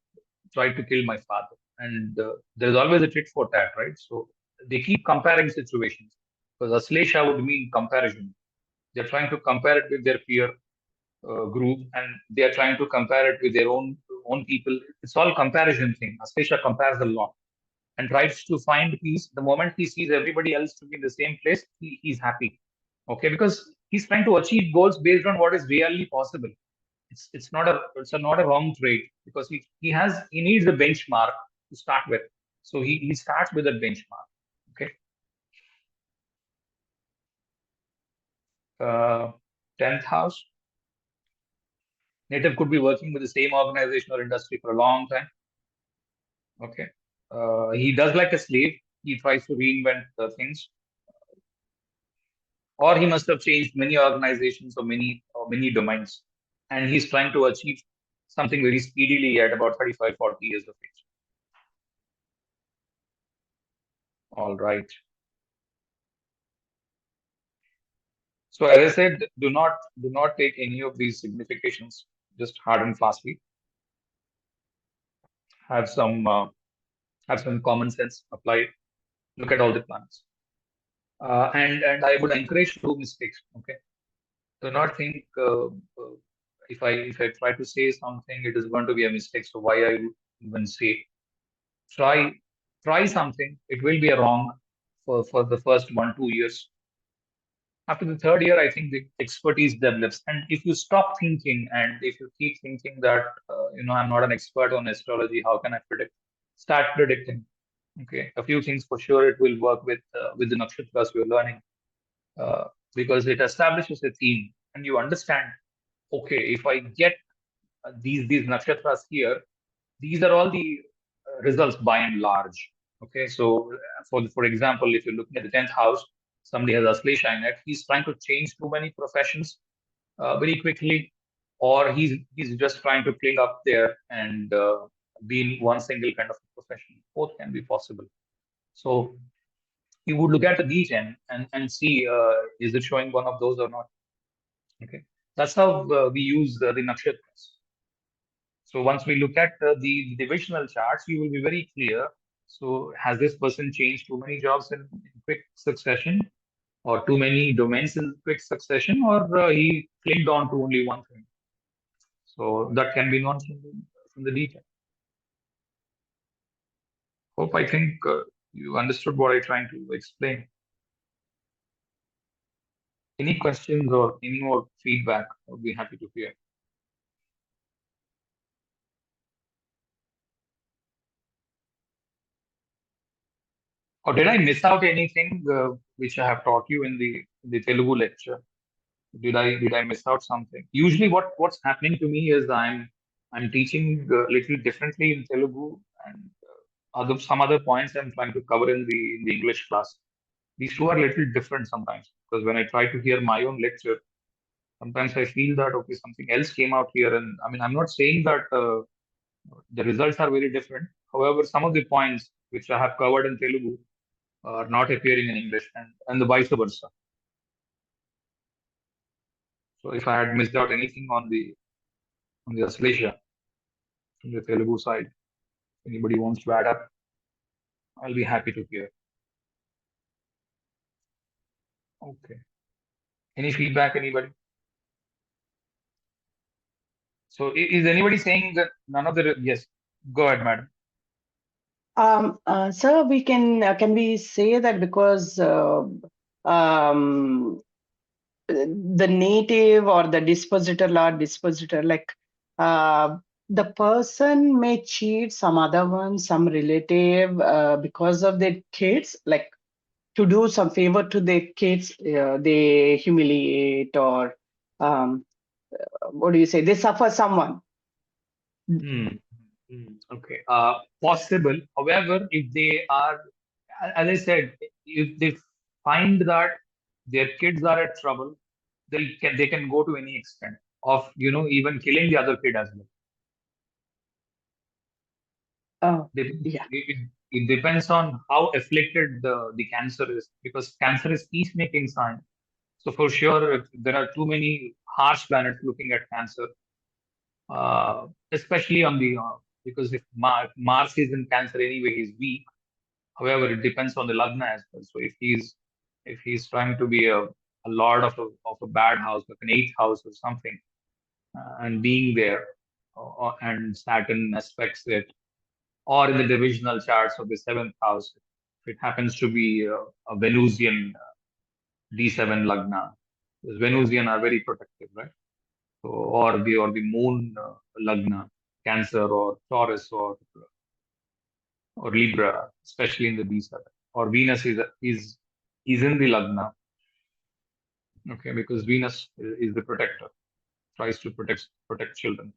tried to kill my father. And there's always a tit for tat, right? So they keep comparing situations. Because Aslesha would mean comparison. They're trying to compare it with their peer group, and they are trying to compare it with their own people. It's all comparison thing. Aslesha compares a lot and tries to find peace. The moment he sees everybody else to be in the same place, he's happy. Okay, because he's trying to achieve goals based on what is really possible. It's not a wrong trait, because he needs a benchmark to start with. So he starts with a benchmark. Okay. 10th house. Native could be working with the same organization or industry for a long time. Okay. He does like a slave. He tries to reinvent things, or he must have changed many organizations or many domains, and he's trying to achieve something very speedily at about 35, 40 years of age. All right. So as I said, do not take any of these significations just hard and fastly. Have some common sense. Apply it. Look at all the planets. And I would encourage to do mistakes. Okay. Do not think if I try to say something, it is going to be a mistake. So why I would even say? Try something. It will be a wrong for the first 1-2 years. After the third year, I think the expertise develops. And if you stop thinking, and if you keep thinking that I'm not an expert on astrology, how can I predict? Start predicting. Okay, a few things for sure it will work with the nakshatras you're learning, uh, because it establishes a theme, and you understand. Okay, if I get these nakshatras here, these are all the results by and large. Okay, so for example, if you're looking at the 10th house, somebody has Aslesha in it, he's trying to change too many professions very quickly, or he's just trying to cling up there and be in one single kind of profession. Both can be possible. So you would look at the D10 and see is it showing one of those or not. Okay, that's how we use the nakshatras. So once we look at the divisional charts, you will be very clear. So has this person changed too many jobs in quick succession, or too many domains in quick succession, or he clinged on to only one thing? So that can be known from the detail. Hope I think you understood what I'm trying to explain. Any questions or any more feedback, I would be happy to hear. Or did I miss out anything which I have taught you in the Telugu lecture? Did I miss out something? Usually, what's happening to me is I'm teaching a little differently in Telugu, and some other points I'm trying to cover in the English class. These two are a little different sometimes, because when I try to hear my own lecture, Sometimes I feel that, okay, something else came out here. And I mean, I'm not saying that the results are very different. However, some of the points which I have covered in Telugu are not appearing in English, and the vice versa. So if I had missed out anything on the Aslesha from the Telugu side, anybody wants to add up, I'll be happy to hear. Okay. Any feedback, anybody? So is anybody saying that none of the, yes, go ahead, madam. Sir, can we say that because the native or the dispositor, like the person may cheat some other one, some relative because of their kids, like to do some favor to their kids, they humiliate or what do you say? They suffer someone. Okay. Possible. However, if they are, as I said, if they find that their kids are at trouble, they can go to any extent of even killing the other kid as well. Oh, It, yeah. it depends on how afflicted the cancer is, because cancer is peacemaking sign. So for sure, if there are too many harsh planets looking at cancer, especially on the because if Mars is in Cancer anyway, he's weak. However, it depends on the lagna as well. So if he's trying to be a lord of a bad house, like an eighth house or something, and being there, and Saturn aspects it, or in the divisional charts of the seventh house, if it happens to be a Venusian D7 lagna, because Venusian are very protective, right? So, or the moon lagna, Cancer or Taurus or Libra, especially in the D7, or Venus is in the lagna, okay, because Venus is the protector, tries to protect children.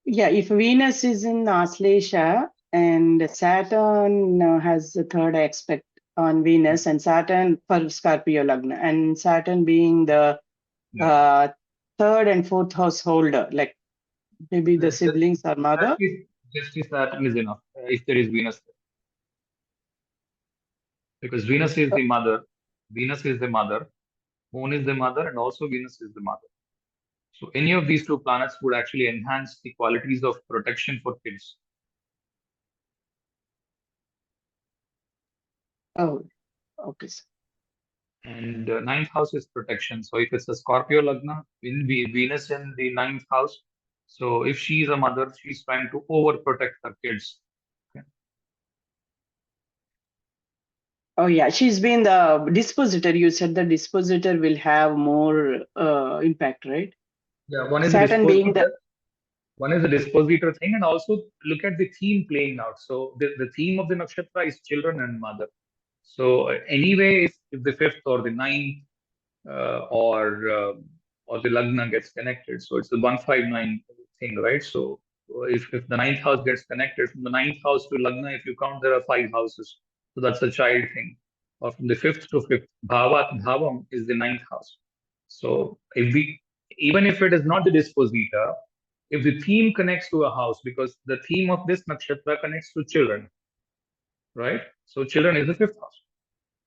Yeah, if Venus is in Aslesha and Saturn has the third aspect on Venus, and Saturn for Scorpio Lagna, and Saturn being the third and fourth householder, like maybe the siblings or mother. Just Saturn is enough if there is Venus there. Because Venus is the mother, Moon is the mother, and also Venus is the mother. So any of these two planets would actually enhance the qualities of protection for kids. Oh, okay. And ninth house is protection. So if it's a Scorpio lagna, Venus in the ninth house. So if she's a mother, she's trying to overprotect her kids. Okay. Oh yeah, she's been the dispositor. You said the dispositor will have more impact, right? Yeah, one is Saturn being the dispositor thing, and also look at the theme playing out. So the theme of the nakshatra is children and mother. So anyway, if the fifth or the ninth or the lagna gets connected, so it's the 159 thing, right? So if the ninth house gets connected, from the ninth house to lagna, if you count, there are 5 houses. So that's a child thing. Or from the fifth to fifth, bhavam is the ninth house. So even if it is not the dispositor, if the theme connects to a house, because the theme of this nakshatra connects to children, right? So children is the fifth house.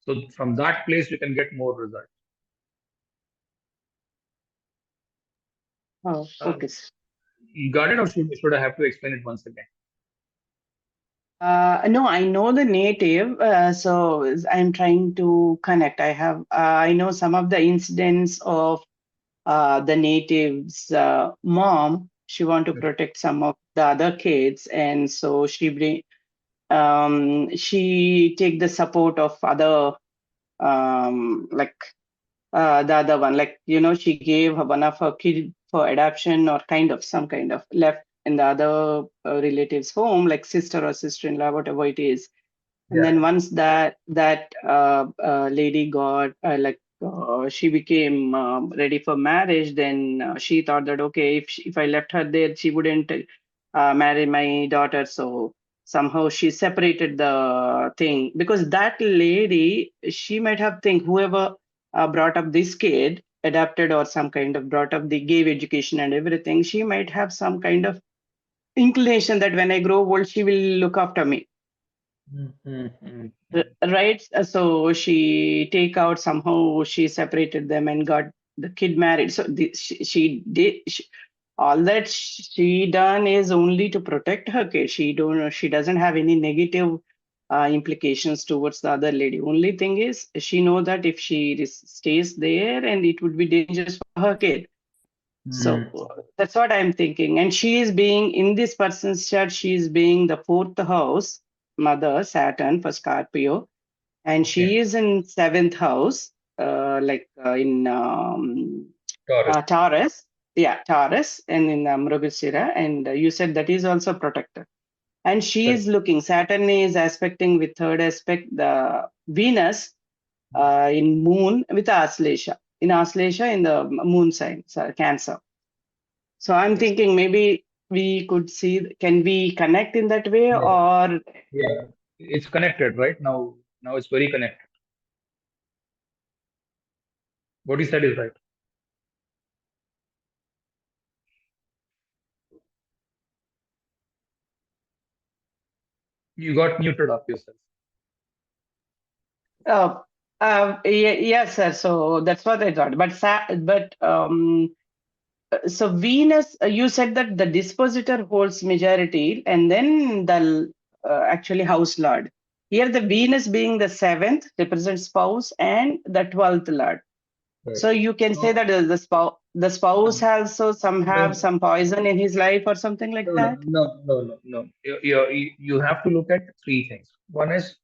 So from that place, you can get more results. oh, okay. You got it, or should I have to explain it once again? No, I know the native, so I'm trying to connect. I know some of the incidents of the native's mom. She want to protect some of the other kids, and so she take the support of other like the other one, like she gave one of her kid for adoption or some kind of left in the other relatives home, like sister or sister-in-law, whatever it is. And then once that lady got she became ready for marriage, then she thought that okay, if I left her there, she wouldn't marry my daughter. So somehow she separated the thing, because that lady, she might have think whoever brought up this kid, adapted or some kind of brought up, the gave education and everything, she might have some kind of inclination that when I grow old, she will look after me. Right? So she take out somehow, she separated them and got the kid married. So she did all that she done is only to protect her kid. She doesn't have any negative implications towards the other lady. Only thing is she know that if she stays there and it would be dangerous for her kid. So that's what I'm thinking. And she is being in this person's chart, she is being the fourth house mother, Saturn for Scorpio, and she is in seventh house, in Taurus. Taurus. Yeah, Taurus, and in Mrugashira. And you said that is also protector. And she is looking, Saturn is aspecting with third aspect the Venus in moon with Aslesha. In Aslesha in the moon sign, so Cancer. So I'm thinking maybe we could see, can we connect in that way, Yeah. or Yeah, it's connected right now. Now it's very connected. What you said is right. You got muted up yourself. Yes, sir. So that's what I thought. So Venus, you said that the dispositor holds majority, and then the actually house lord. Here, the Venus being the seventh represents spouse, and the 12th lord. Right. So you can say that the spouse also have some poison in his life or something like that. No. You have to look at three things. One is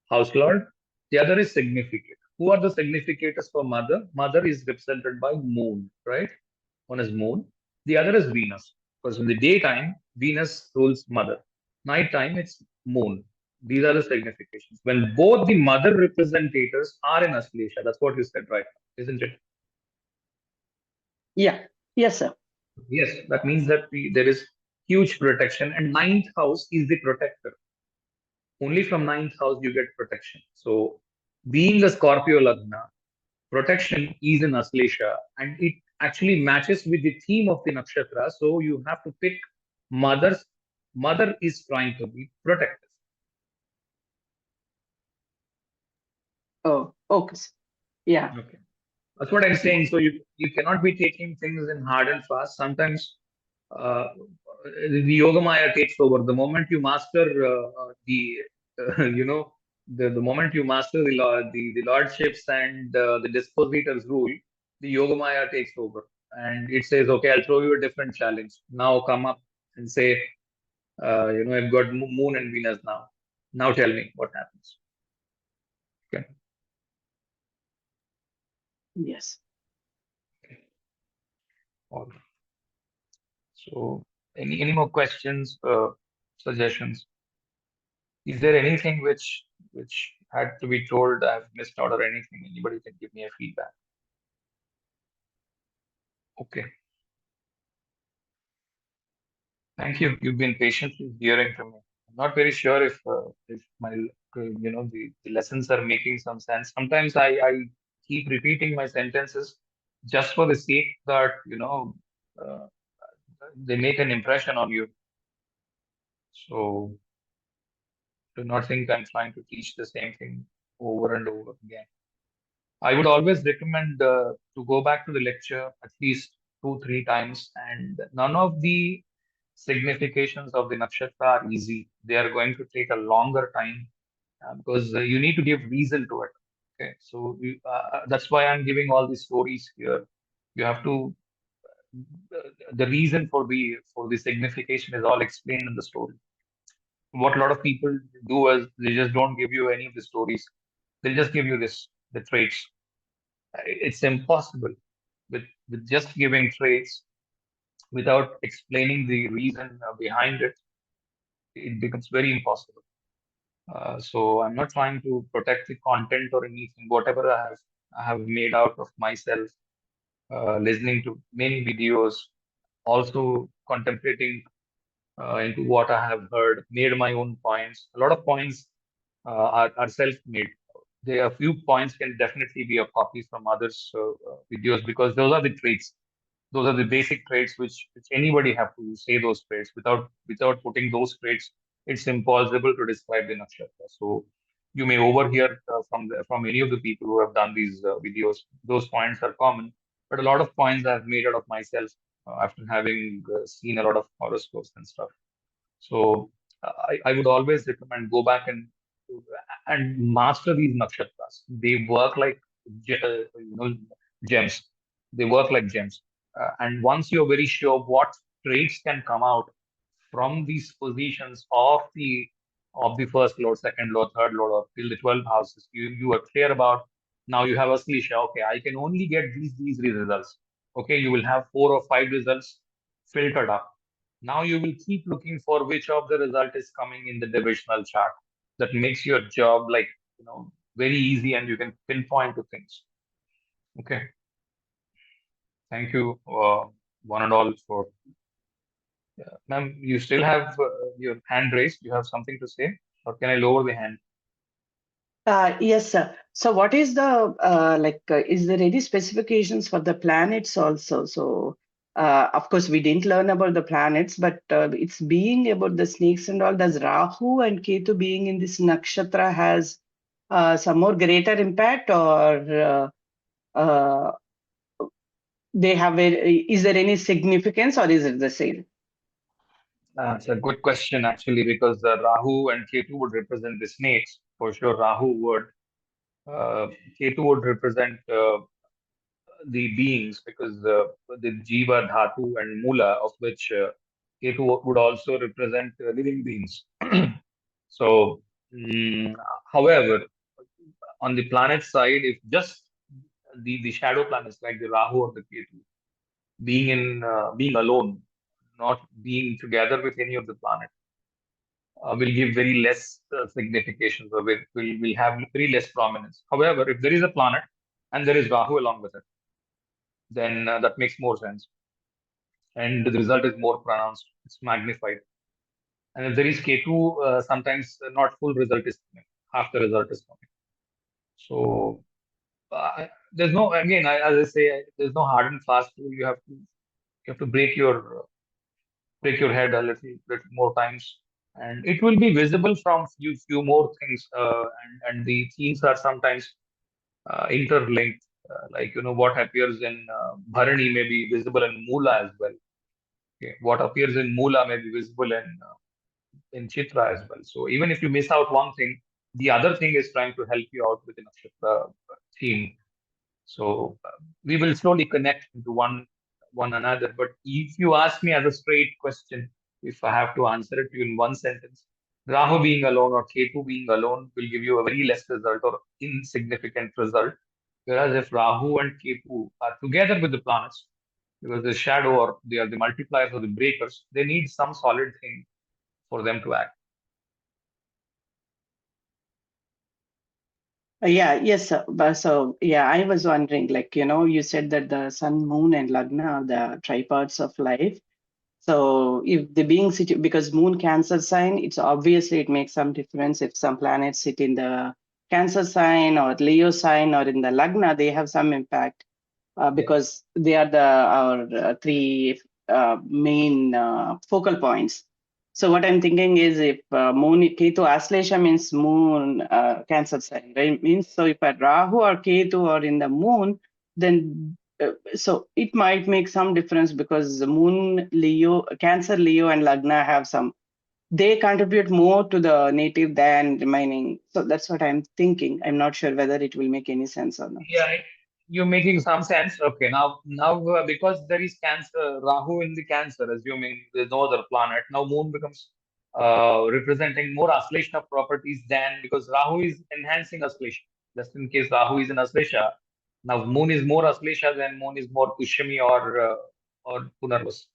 house lord. The other is significant. Who are the significators for mother? Mother is represented by moon, right? One is moon. The other is Venus. Because in the daytime, Venus rules mother. Nighttime, it's moon. These are the significations. When both the mother representators are in Aslesha, that's what you said, right? Isn't it? Yeah. Yes, sir. Yes, that means that there is huge protection, and ninth house is the protector. Only from ninth house you get protection. So, being a Scorpio Lagna, protection is in Aslesha, and it actually matches with the theme of the nakshatra. So, you have to pick mother's. Mother is trying to be protected. Oh, okay. Yeah. Okay, that's what I'm saying. So you cannot be taking things in hard and fast. Sometimes the yoga maya takes over. The moment you master the moment you master the lordships and the dispositors rule, the yoga maya takes over, and it says, okay, I'll throw you a different challenge. Now come up and say, I've got moon and Venus now. Now tell me what happens. Okay. Yes. All right. So, any more questions, suggestions? Is there anything which had to be told I've missed out or anything? Anybody can give me a feedback. Okay. Thank you. You've been patiently hearing from me. I'm not very sure if my the lessons are making some sense. Sometimes I keep repeating my sentences just for the sake that uh, they make an impression on you. So do not think I'm trying to teach the same thing over and over again. I would always recommend to go back to the lecture at least 2, 3 times, and none of the significations of the nakshatra are easy. They are going to take a longer time because you need to give reason to it. Okay, so that's why I'm giving all these stories here. You have to the reason for the signification is all explained in the story. What a lot of people do is they just don't give you any of the stories. They'll just give you the traits. It's impossible with just giving traits without explaining the reason behind it. It becomes very impossible. So I'm not trying to protect the content or anything. Whatever I have made out of myself, listening to many videos, also contemplating into what I have heard, made my own points. A lot of points are self-made. There are a few points can definitely be a copy from others' videos because those are the traits. Those are the basic traits which anybody have to say those traits. Without putting those traits, it's impossible to describe the nakshatra. So you may overhear from any of the people who have done these videos. Those points are common, but a lot of points I've made out of myself after having seen a lot of horoscopes and stuff. So I would always recommend go back and master these nakshatras. They work like gems. They work like gems. And once you're very sure what traits can come out from these positions of the first lord, second lord, third lord, or till the 12 houses, you are clear about. Now you have Aslesha. Okay, I can only get these results. Okay, you will have 4 or 5 results filtered up. Now you will keep looking for which of the result is coming in the divisional chart. That makes your job like very easy, and you can pinpoint to things. Okay. Thank you, one and all, for. Ma'am, you still have your hand raised. You have something to say, or can I lower the hand? Yes, sir. So what is the is there any specifications for the planets also? So of course we didn't learn about the planets, but it's being about the snakes and all. Does Rahu and Ketu being in this nakshatra has some more greater impact, or they have is there any significance, or is it the same? It's a good question actually, because Rahu and Ketu would represent the snakes for sure. Ketu would represent the beings, because the Jiva, Dhatu, and Mula, of which Ketu would also represent living beings. So, however, on the planet side, if just the shadow planets like the Rahu or the Ketu being alone, not being together with any of the planets, will give very less signification, or will have very less prominence. However, if there is a planet and there is Rahu along with it, then that makes more sense, and the result is more pronounced. It's magnified. And if there is Ketu, sometimes not full result is coming, half the result is coming. So there's no, again, as I say, there's no hard and fast rule. You have to break your head a little bit more times, and it will be visible from few more things. And the themes are sometimes interlinked. Like what appears in Bharani may be visible in Mula as well. Okay, what appears in Mula may be visible in Chitra as well. So even if you miss out one thing, the other thing is trying to help you out with the Nakshatra theme. So we will slowly connect into one another. But if you ask me as a straight question, if I have to answer it to you in one sentence, Rahu being alone or Ketu being alone will give you a very less result or insignificant result. Whereas if Rahu and Ketu are together with the planets, because the shadow or they are the multipliers or the breakers, they need some solid thing for them to act. Yes, sir. So, yeah, I was wondering, you said that the sun, moon, and lagna are the triparts of life. So, if the being because moon Cancer sign, it's obviously it makes some difference if some planets sit in the Cancer sign or Leo sign or in the lagna, they have some impact because they are our three main focal points. So what I'm thinking is if moon Ketu Aslesha means moon Cancer sign, right? Means so if a Rahu or Ketu are in the moon, then so it might make some difference because the moon Leo, Cancer, Leo, and Lagna have some. They contribute more to the native than remaining. So that's what I'm thinking. I'm not sure whether it will make any sense or not. Yeah, you're making some sense. Okay, now because there is Cancer, Rahu in the Cancer, assuming there's no other planet, now Moon becomes representing more Aslesha properties than, because Rahu is enhancing Aslesha. Just in case Rahu is in Aslesha, now Moon is more Aslesha than Moon is more Pushyami or Punarvas.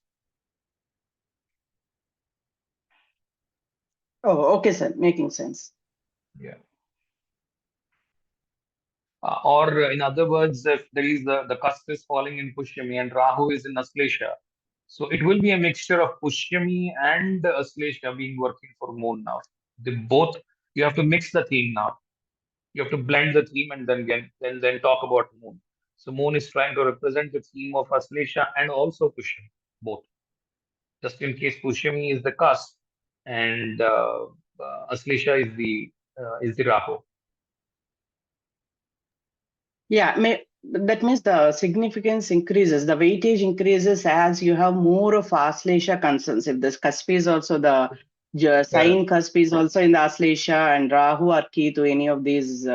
Oh, okay, sir. Making sense. Yeah. Or in other words, if there is the cusp is falling in Pushyami and Rahu is in Aslesha, so it will be a mixture of Pushyami and Aslesha being working for Moon now. You have to mix the theme now. You have to blend the theme and then talk about moon. So moon is trying to represent the theme of Aslesha and also Pushyami, both. Just in case Pushyami is the cusp and Aslesha is the Rahu. Yeah, that means the significance increases, the weightage increases as you have more of Aslesha concerns. If this cusp is also the sign cusp is also in the Aslesha, and Rahu or Ketu, any of these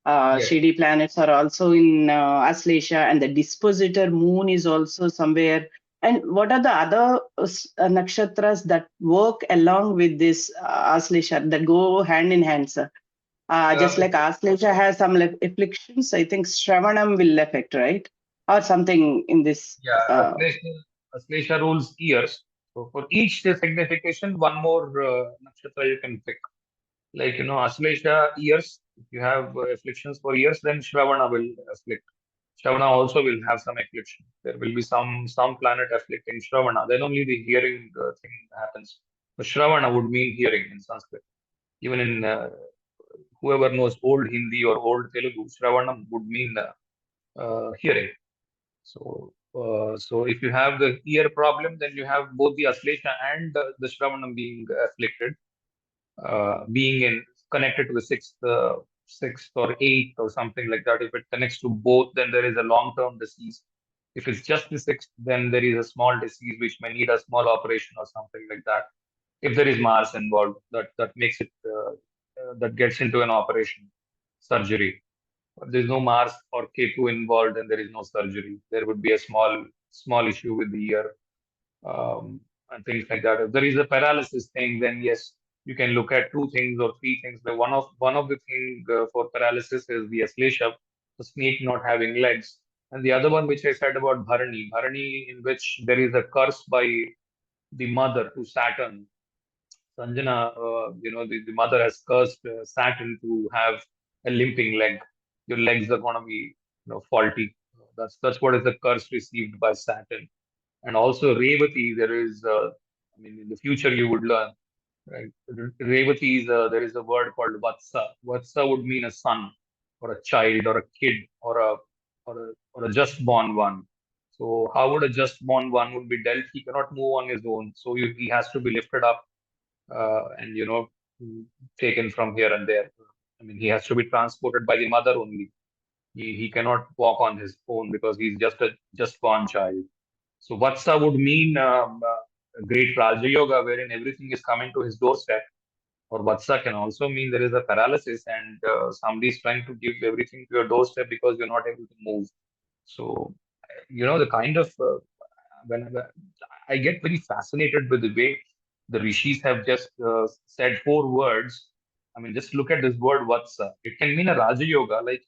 Yes. shady planets are also in Aslesha, and the dispositor moon is also somewhere. And what are the other nakshatras that work along with this Aslesha that go hand in hand, sir? Just like Aslesha has some afflictions, I think Shravanam will affect, right? Or something in this. Yeah, Aslesha rules ears. So for each signification, one more nakshatra you can pick. Like, Aslesha ears, if you have afflictions for ears, then Shravana will afflict. Shravana also will have some affliction. There will be some planet afflicting Shravana. Then only the hearing thing happens. But Shravana would mean hearing in Sanskrit. Even in whoever knows old Hindi or old Telugu, Shravanam would mean hearing. So if you have the ear problem, then you have both the Aslesha and the Shravanam being afflicted, being connected to the sixth or eighth or something like that. If it connects to both, then there is a long-term disease. If it's just the sixth, then there is a small disease which may need a small operation or something like that. If there is Mars involved, that makes it that gets into an operation, surgery. There's no Mars or Ketu involved, and there is no surgery. There would be a small issue with the ear, and things like that. If there is a paralysis thing, then yes, you can look at two things or three things. But one of the things for paralysis is the Aslesha, the snake not having legs, and the other one which I said about Bharani, in which there is a curse by the mother to Saturn. Sanjana, the mother has cursed Saturn to have a limping leg. Your legs are going to be, faulty. That's what is the curse received by Saturn. And also Revati, there is, in the future you would learn, right? Revati is there is a word called Vatsa. Vatsa would mean a son, or a child, or a kid, or a just born one. So how would a just born one would be dealt? He cannot move on his own. So he has to be lifted up and taken from here and there. He has to be transported by the mother only. He cannot walk on his own because he's just a just born child. So Vatsa would mean a great Raja Yoga wherein everything is coming to his doorstep. Or Vatsa can also mean there is a paralysis and somebody is trying to give everything to your doorstep because you're not able to move. So, the kind of whenever I get very fascinated with the way the rishis have just said four words. Just look at this word Vatsa. It can mean a Raja Yoga, like,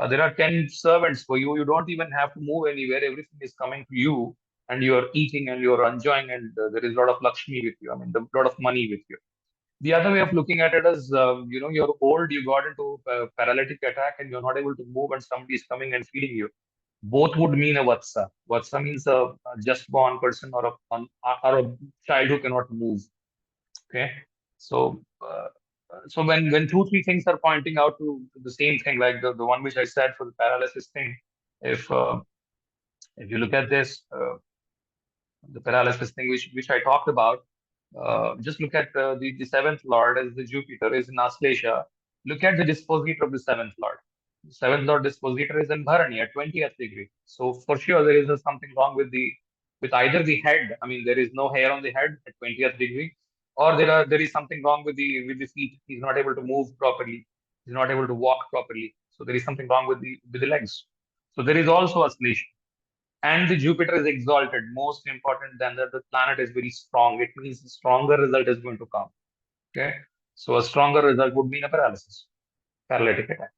there are 10 servants for you. You don't even have to move anywhere. Everything is coming to you, and you're eating and you're enjoying, and there is a lot of Lakshmi with you. A lot of money with you. The other way of looking at it is, you're old, you got into a paralytic attack, and you're not able to move, and somebody is coming and feeding you. Both would mean a Vatsa. Vatsa means a just born person or a child who cannot move. Okay, so when two three things are pointing out to the same thing, like the one which I said for the paralysis thing, if you look at this, the paralysis thing which I talked about, just look at the seventh lord as the Jupiter is in Aslesha. Look at the dispositor of the seventh lord. The seventh lord dispositor is in Bharani at 20th degree. So for sure there is something wrong with either the head. There is no hair on the head at 20th degree, or there is something wrong with the feet. He's not able to move properly. He's not able to walk properly. So there is something wrong with the legs. So there is also Aslesha. And the Jupiter is exalted. Most important than that, the planet is very strong. It means a stronger result is going to come. Okay, so a stronger result would mean a paralytic attack.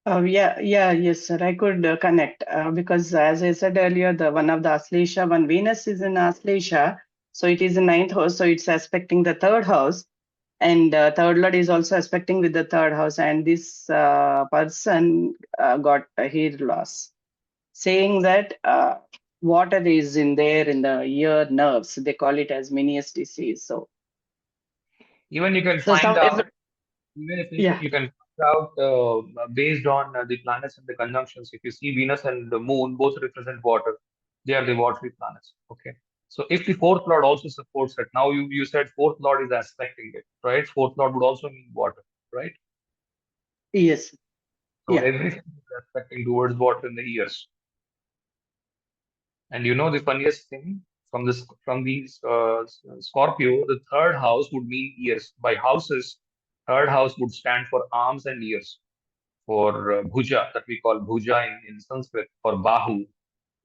Yes, sir. I could connect because, as I said earlier, the one of the Aslesha, one Venus is in Aslesha, so it is in ninth house, so it's aspecting the third house, and third lord is also aspecting with the third house, and this person got a hair loss, saying that water is in there in the ear nerves. They call it as Meniere's disease. So even you can so find out. Even if Yeah. you can find out based on the planets and the conjunctions. If you see Venus and the Moon, both represent water. They are the watery planets. Okay. So if the fourth lord also supports it, now you said fourth lord is aspecting it, right? Fourth lord would also mean water, right? Yes. So Yeah. everything is aspecting towards water in the years. And you know the funniest thing from this from these Scorpio, the third house would mean ears. By houses, third house would stand for arms and ears. For bhuja, that we call bhuja in Sanskrit, or bahu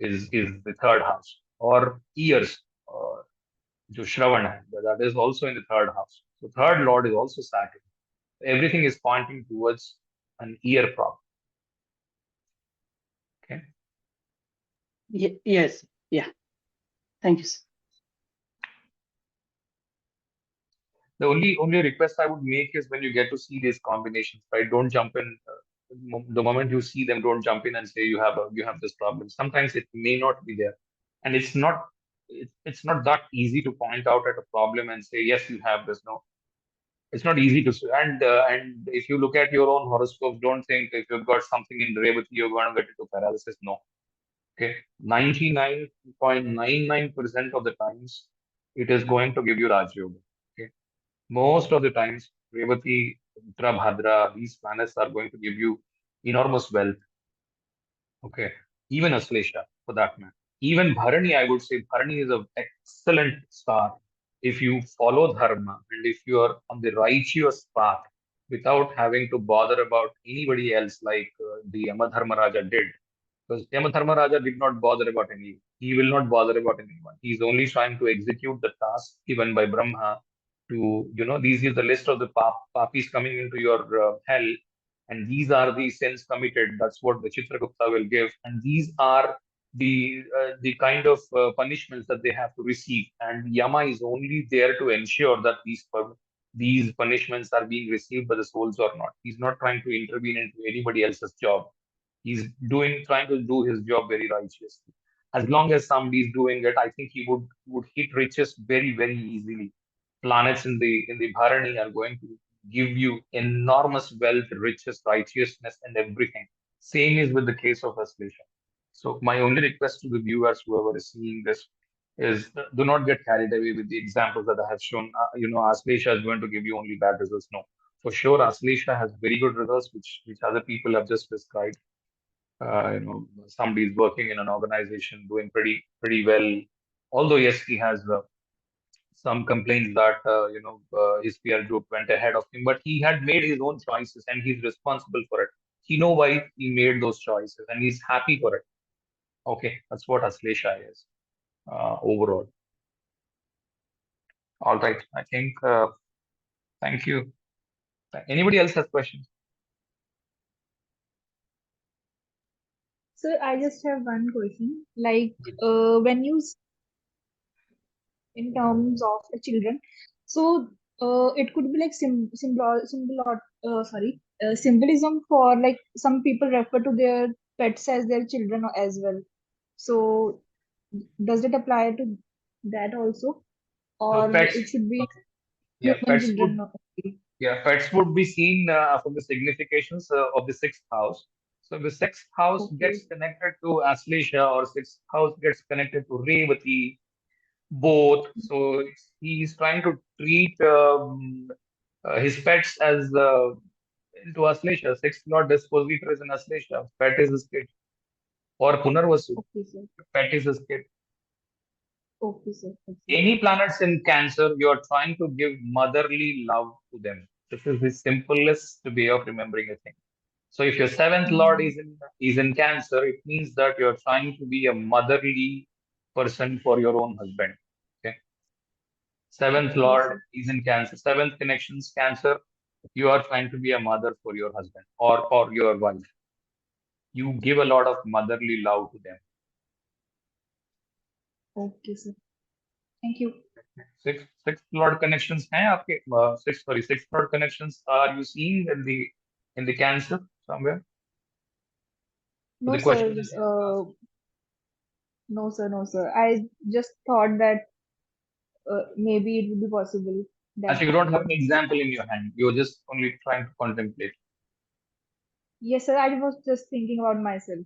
is the third house, or ears, jo Shravan hai, that is also in the third house. So third lord is also Saturn. Everything is pointing towards an ear problem. Okay. Yes. Yeah. Thank you, sir. The only request I would make is when you get to see these combinations, right? Don't jump in. The moment you see them, don't jump in and say you have this problem. Sometimes it may not be there, and it's not that easy to point out at a problem and say yes, you have this. No, it's not easy to say. And if you look at your own horoscopes, don't think if you've got something in Revati, you're going to get into paralysis. No, okay, 99.99% of the times, it is going to give you Raj Yoga. Okay, most of the times, Revati, Uttara, Bhadra, these planets are going to give you enormous wealth. Okay. Even Aslesha, for that matter. Even Bharani, I would say Bharani is an excellent star. If you follow Dharma and if you are on the righteous path without having to bother about anybody else like the Yamadharmaraja did, because Yamadharmaraja did not bother about anyone. He will not bother about anyone. He's only trying to execute the task given by Brahma to, these is the list of the papis coming into your hell, and these are the sins committed. That's what the Chitragupta will give, and these are the kind of punishments that they have to receive. And Yama is only there to ensure that these punishments are being received by the souls or not. He's not trying to intervene into anybody else's job. He's trying to do his job very righteously. As long as somebody is doing it, I think he would hit riches very, very easily. Planets in the Bharani are going to give you enormous wealth, riches, righteousness, and everything. Same is with the case of Aslesha. So my only request to the viewers, whoever is seeing this, is do not get carried away with the examples that I have shown. Aslesha is going to give you only bad results. No, for sure, Aslesha has very good results, which other people have just described. Somebody is working in an organization doing pretty well, although yes, he has some complaints that his peer group went ahead of him, but he had made his own choices and he's responsible for it. He know why he made those choices and he's happy for it. Okay, that's what Aslesha is overall. All right, I think thank you. Anybody else has questions? So I just have one question. Like, when you in terms of the children, so it could be like symbolism for, like, some people refer to their pets as their children as well. So does it apply to that also, So or pets, it should be yeah, human children only? pets would be seen from the significations of the sixth house. So the sixth house Okay. gets connected to Aslesha, or sixth house gets connected to Revati, both. So he's trying to treat his pets as into Aslesha. Sixth lord dispositor is an Aslesha. Pet is his kid. Or Punarvasu. Okay, sir. Pet is his kid. Okay, sir. Okay. Any planets in Cancer, you're trying to give motherly love to them. This is the simplest way of remembering a thing. So if your seventh lord is in Cancer, it means that you're trying to be a motherly person for your own husband. Okay. Seventh Okay, lord sir. is in Cancer. Seventh connections Cancer. You are trying to be a mother for your husband or your wife. You give a lot of motherly love to them. Okay, sir. Thank you. Six lord connections हैं आपके six lord connections are you seeing in the Cancer somewhere? No, The question sir. is No, sir. No, sir. I just thought that maybe it would be possible. Actually, you don't have an example in your hand. You're just only trying to contemplate. Yes, sir. I was just thinking about myself.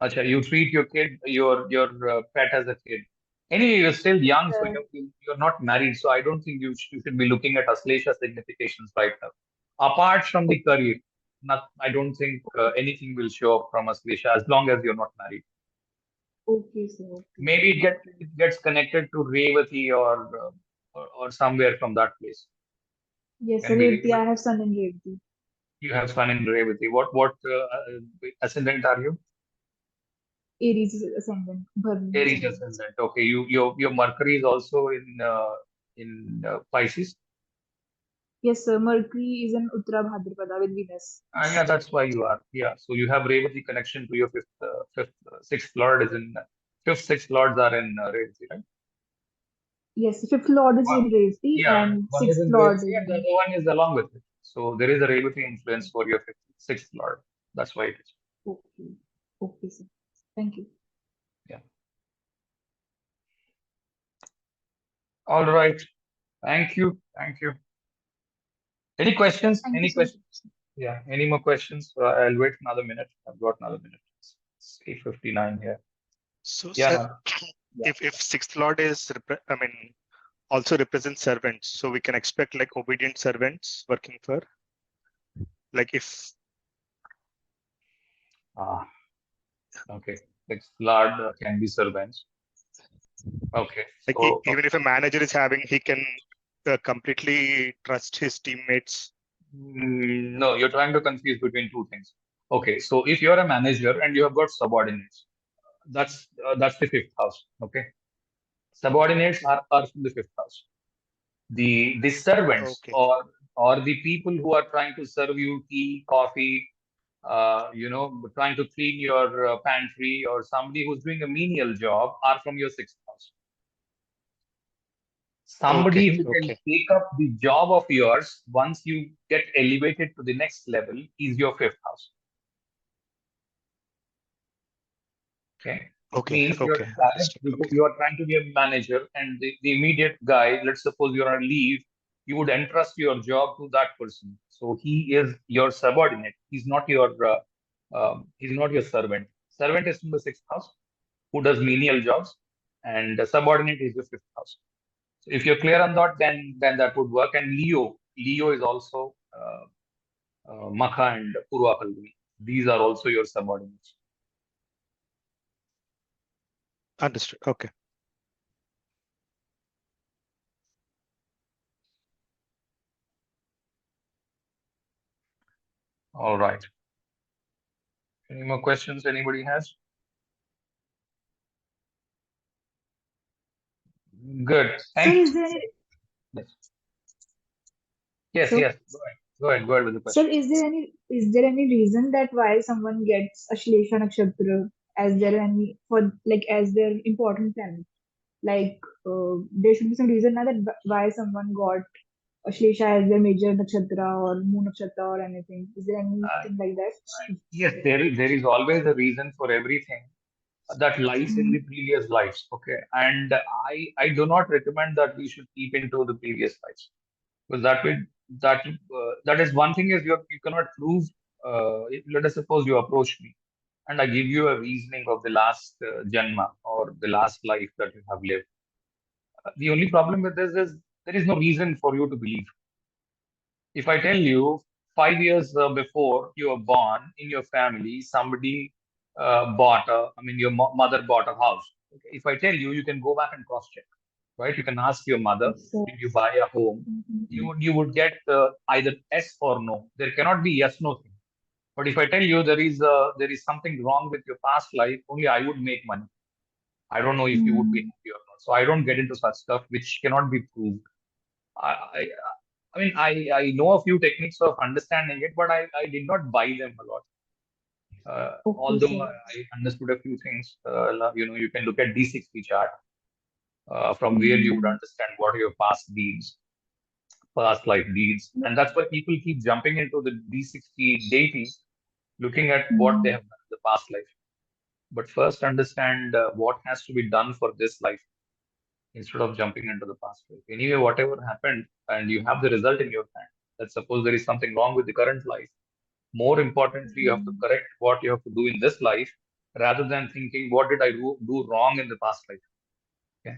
Acha, you treat your kid, your pet as a kid. Anyway, you're still young, so you're not married. So I don't think you should be looking at Aslesha significations right now. Apart from the career, I don't think anything will show up from Aslesha as long as you're not married. Okay, sir. Okay. Maybe it gets connected to Revati or somewhere from that place. Yes, sir. Can be Revati. I Revati. have son in Revati. You have son in Revati. What ascendant are you? Aries is ascendant. Bharani Aries ascendant. ascendant. Okay, your Mercury is also in Pisces. Yes, sir. Mercury is in Uttara Bhadrapada with Venus. Yeah, that's why you are. Yeah, so you have Revati connection to your sixth lord is in fifth, sixth lords are in Revati, right? Yes, fifth lord is in Revati Yeah, and one is sixth in lord Revati is and the in. other one is along with it. So there is a Revati influence for your sixth lord. That's why it is. Okay. Okay, sir. Thank you. Yeah. All right. Thank you. Thank you. Any questions? Thank you, Any sir. questions? Yeah. Any more questions? I'll wait another minute. I've got another minute. It's 8:59 here. So, Yeah. sir, Yeah. if sixth lord is, also represents servants, so we can expect like obedient servants working for, like if. Okay. Sixth lord can be servants. Okay. Like So even if a manager is having, he can completely trust his teammates. no, you're trying to confuse between two things. Okay. So if you're a manager and you have got subordinates, that's the fifth house. Okay. Subordinates are from the fifth house. The servants Okay. or the people who are trying to serve you tea, coffee, trying to clean your pantry, or somebody who's doing a menial job are from your sixth house. Somebody Okay. who can Okay. take up the job of yours once you get elevated to the next level is your fifth house. Okay. It Okay. means Okay. Understood. Okay. you are trying to be a manager, and the immediate guy, let's suppose you're on leave, you would entrust your job to that person. So he is your subordinate. He's not your servant. Servant is from the sixth house, who does menial jobs, and the subordinate is the fifth house. So if you're clear on that, then that would work. And Leo is also Makha and Purva Falguni. These are also your subordinates. Understood. Okay. All right. Any more questions anybody has? Good. Thank Sir, you. is there any, Yes. Yes, sir, yes. Go ahead. Go ahead with the sir, question. is there any reason that why someone gets Aslesha Nakshatra as as their important planet? Like there should be some reason now that why someone got Aslesha as their major nakshatra or moon nakshatra or anything. Is there anything like that? Yes, there is always a reason for everything that lies in Mm, the previous lives. Okay. And I do not recommend that we should keep into the previous lives. Because that is one thing is you cannot prove. Let us suppose you approach me and I give you a reasoning of the last janma or the last life that you have lived. The only problem with this is there is no reason for you to believe. If I tell you 5 years before you were born in your family, somebody your mother bought a house. Okay. If I tell you, you can go back and cross check, right? You can ask your mother, yes, sir. did you buy a home? Mhm. You would get either yes or no. There cannot be yes no thing. But if I tell you there is something wrong with your past life, only I would make money. I don't know if you would be Mm, happy or not. So I don't get into such stuff which cannot be proved. I, I, I know a few techniques of understanding it, but I did not buy them a lot. okay, Although sir. I understood a few things, you can look at D60 chart from where you would Mm, understand what are your past deeds, past life deeds, no, and that's why people keep jumping into the D60 deities, looking at what they mm, have done in the past life. But first, understand what has to be done for this life. instead of jumping into the past life. Anyway, whatever happened, and you have the result in your hand. Let's suppose there is something wrong with the current life. More importantly, you have to correct what you have to do in this life rather than thinking, what did I do wrong in the past life? Okay.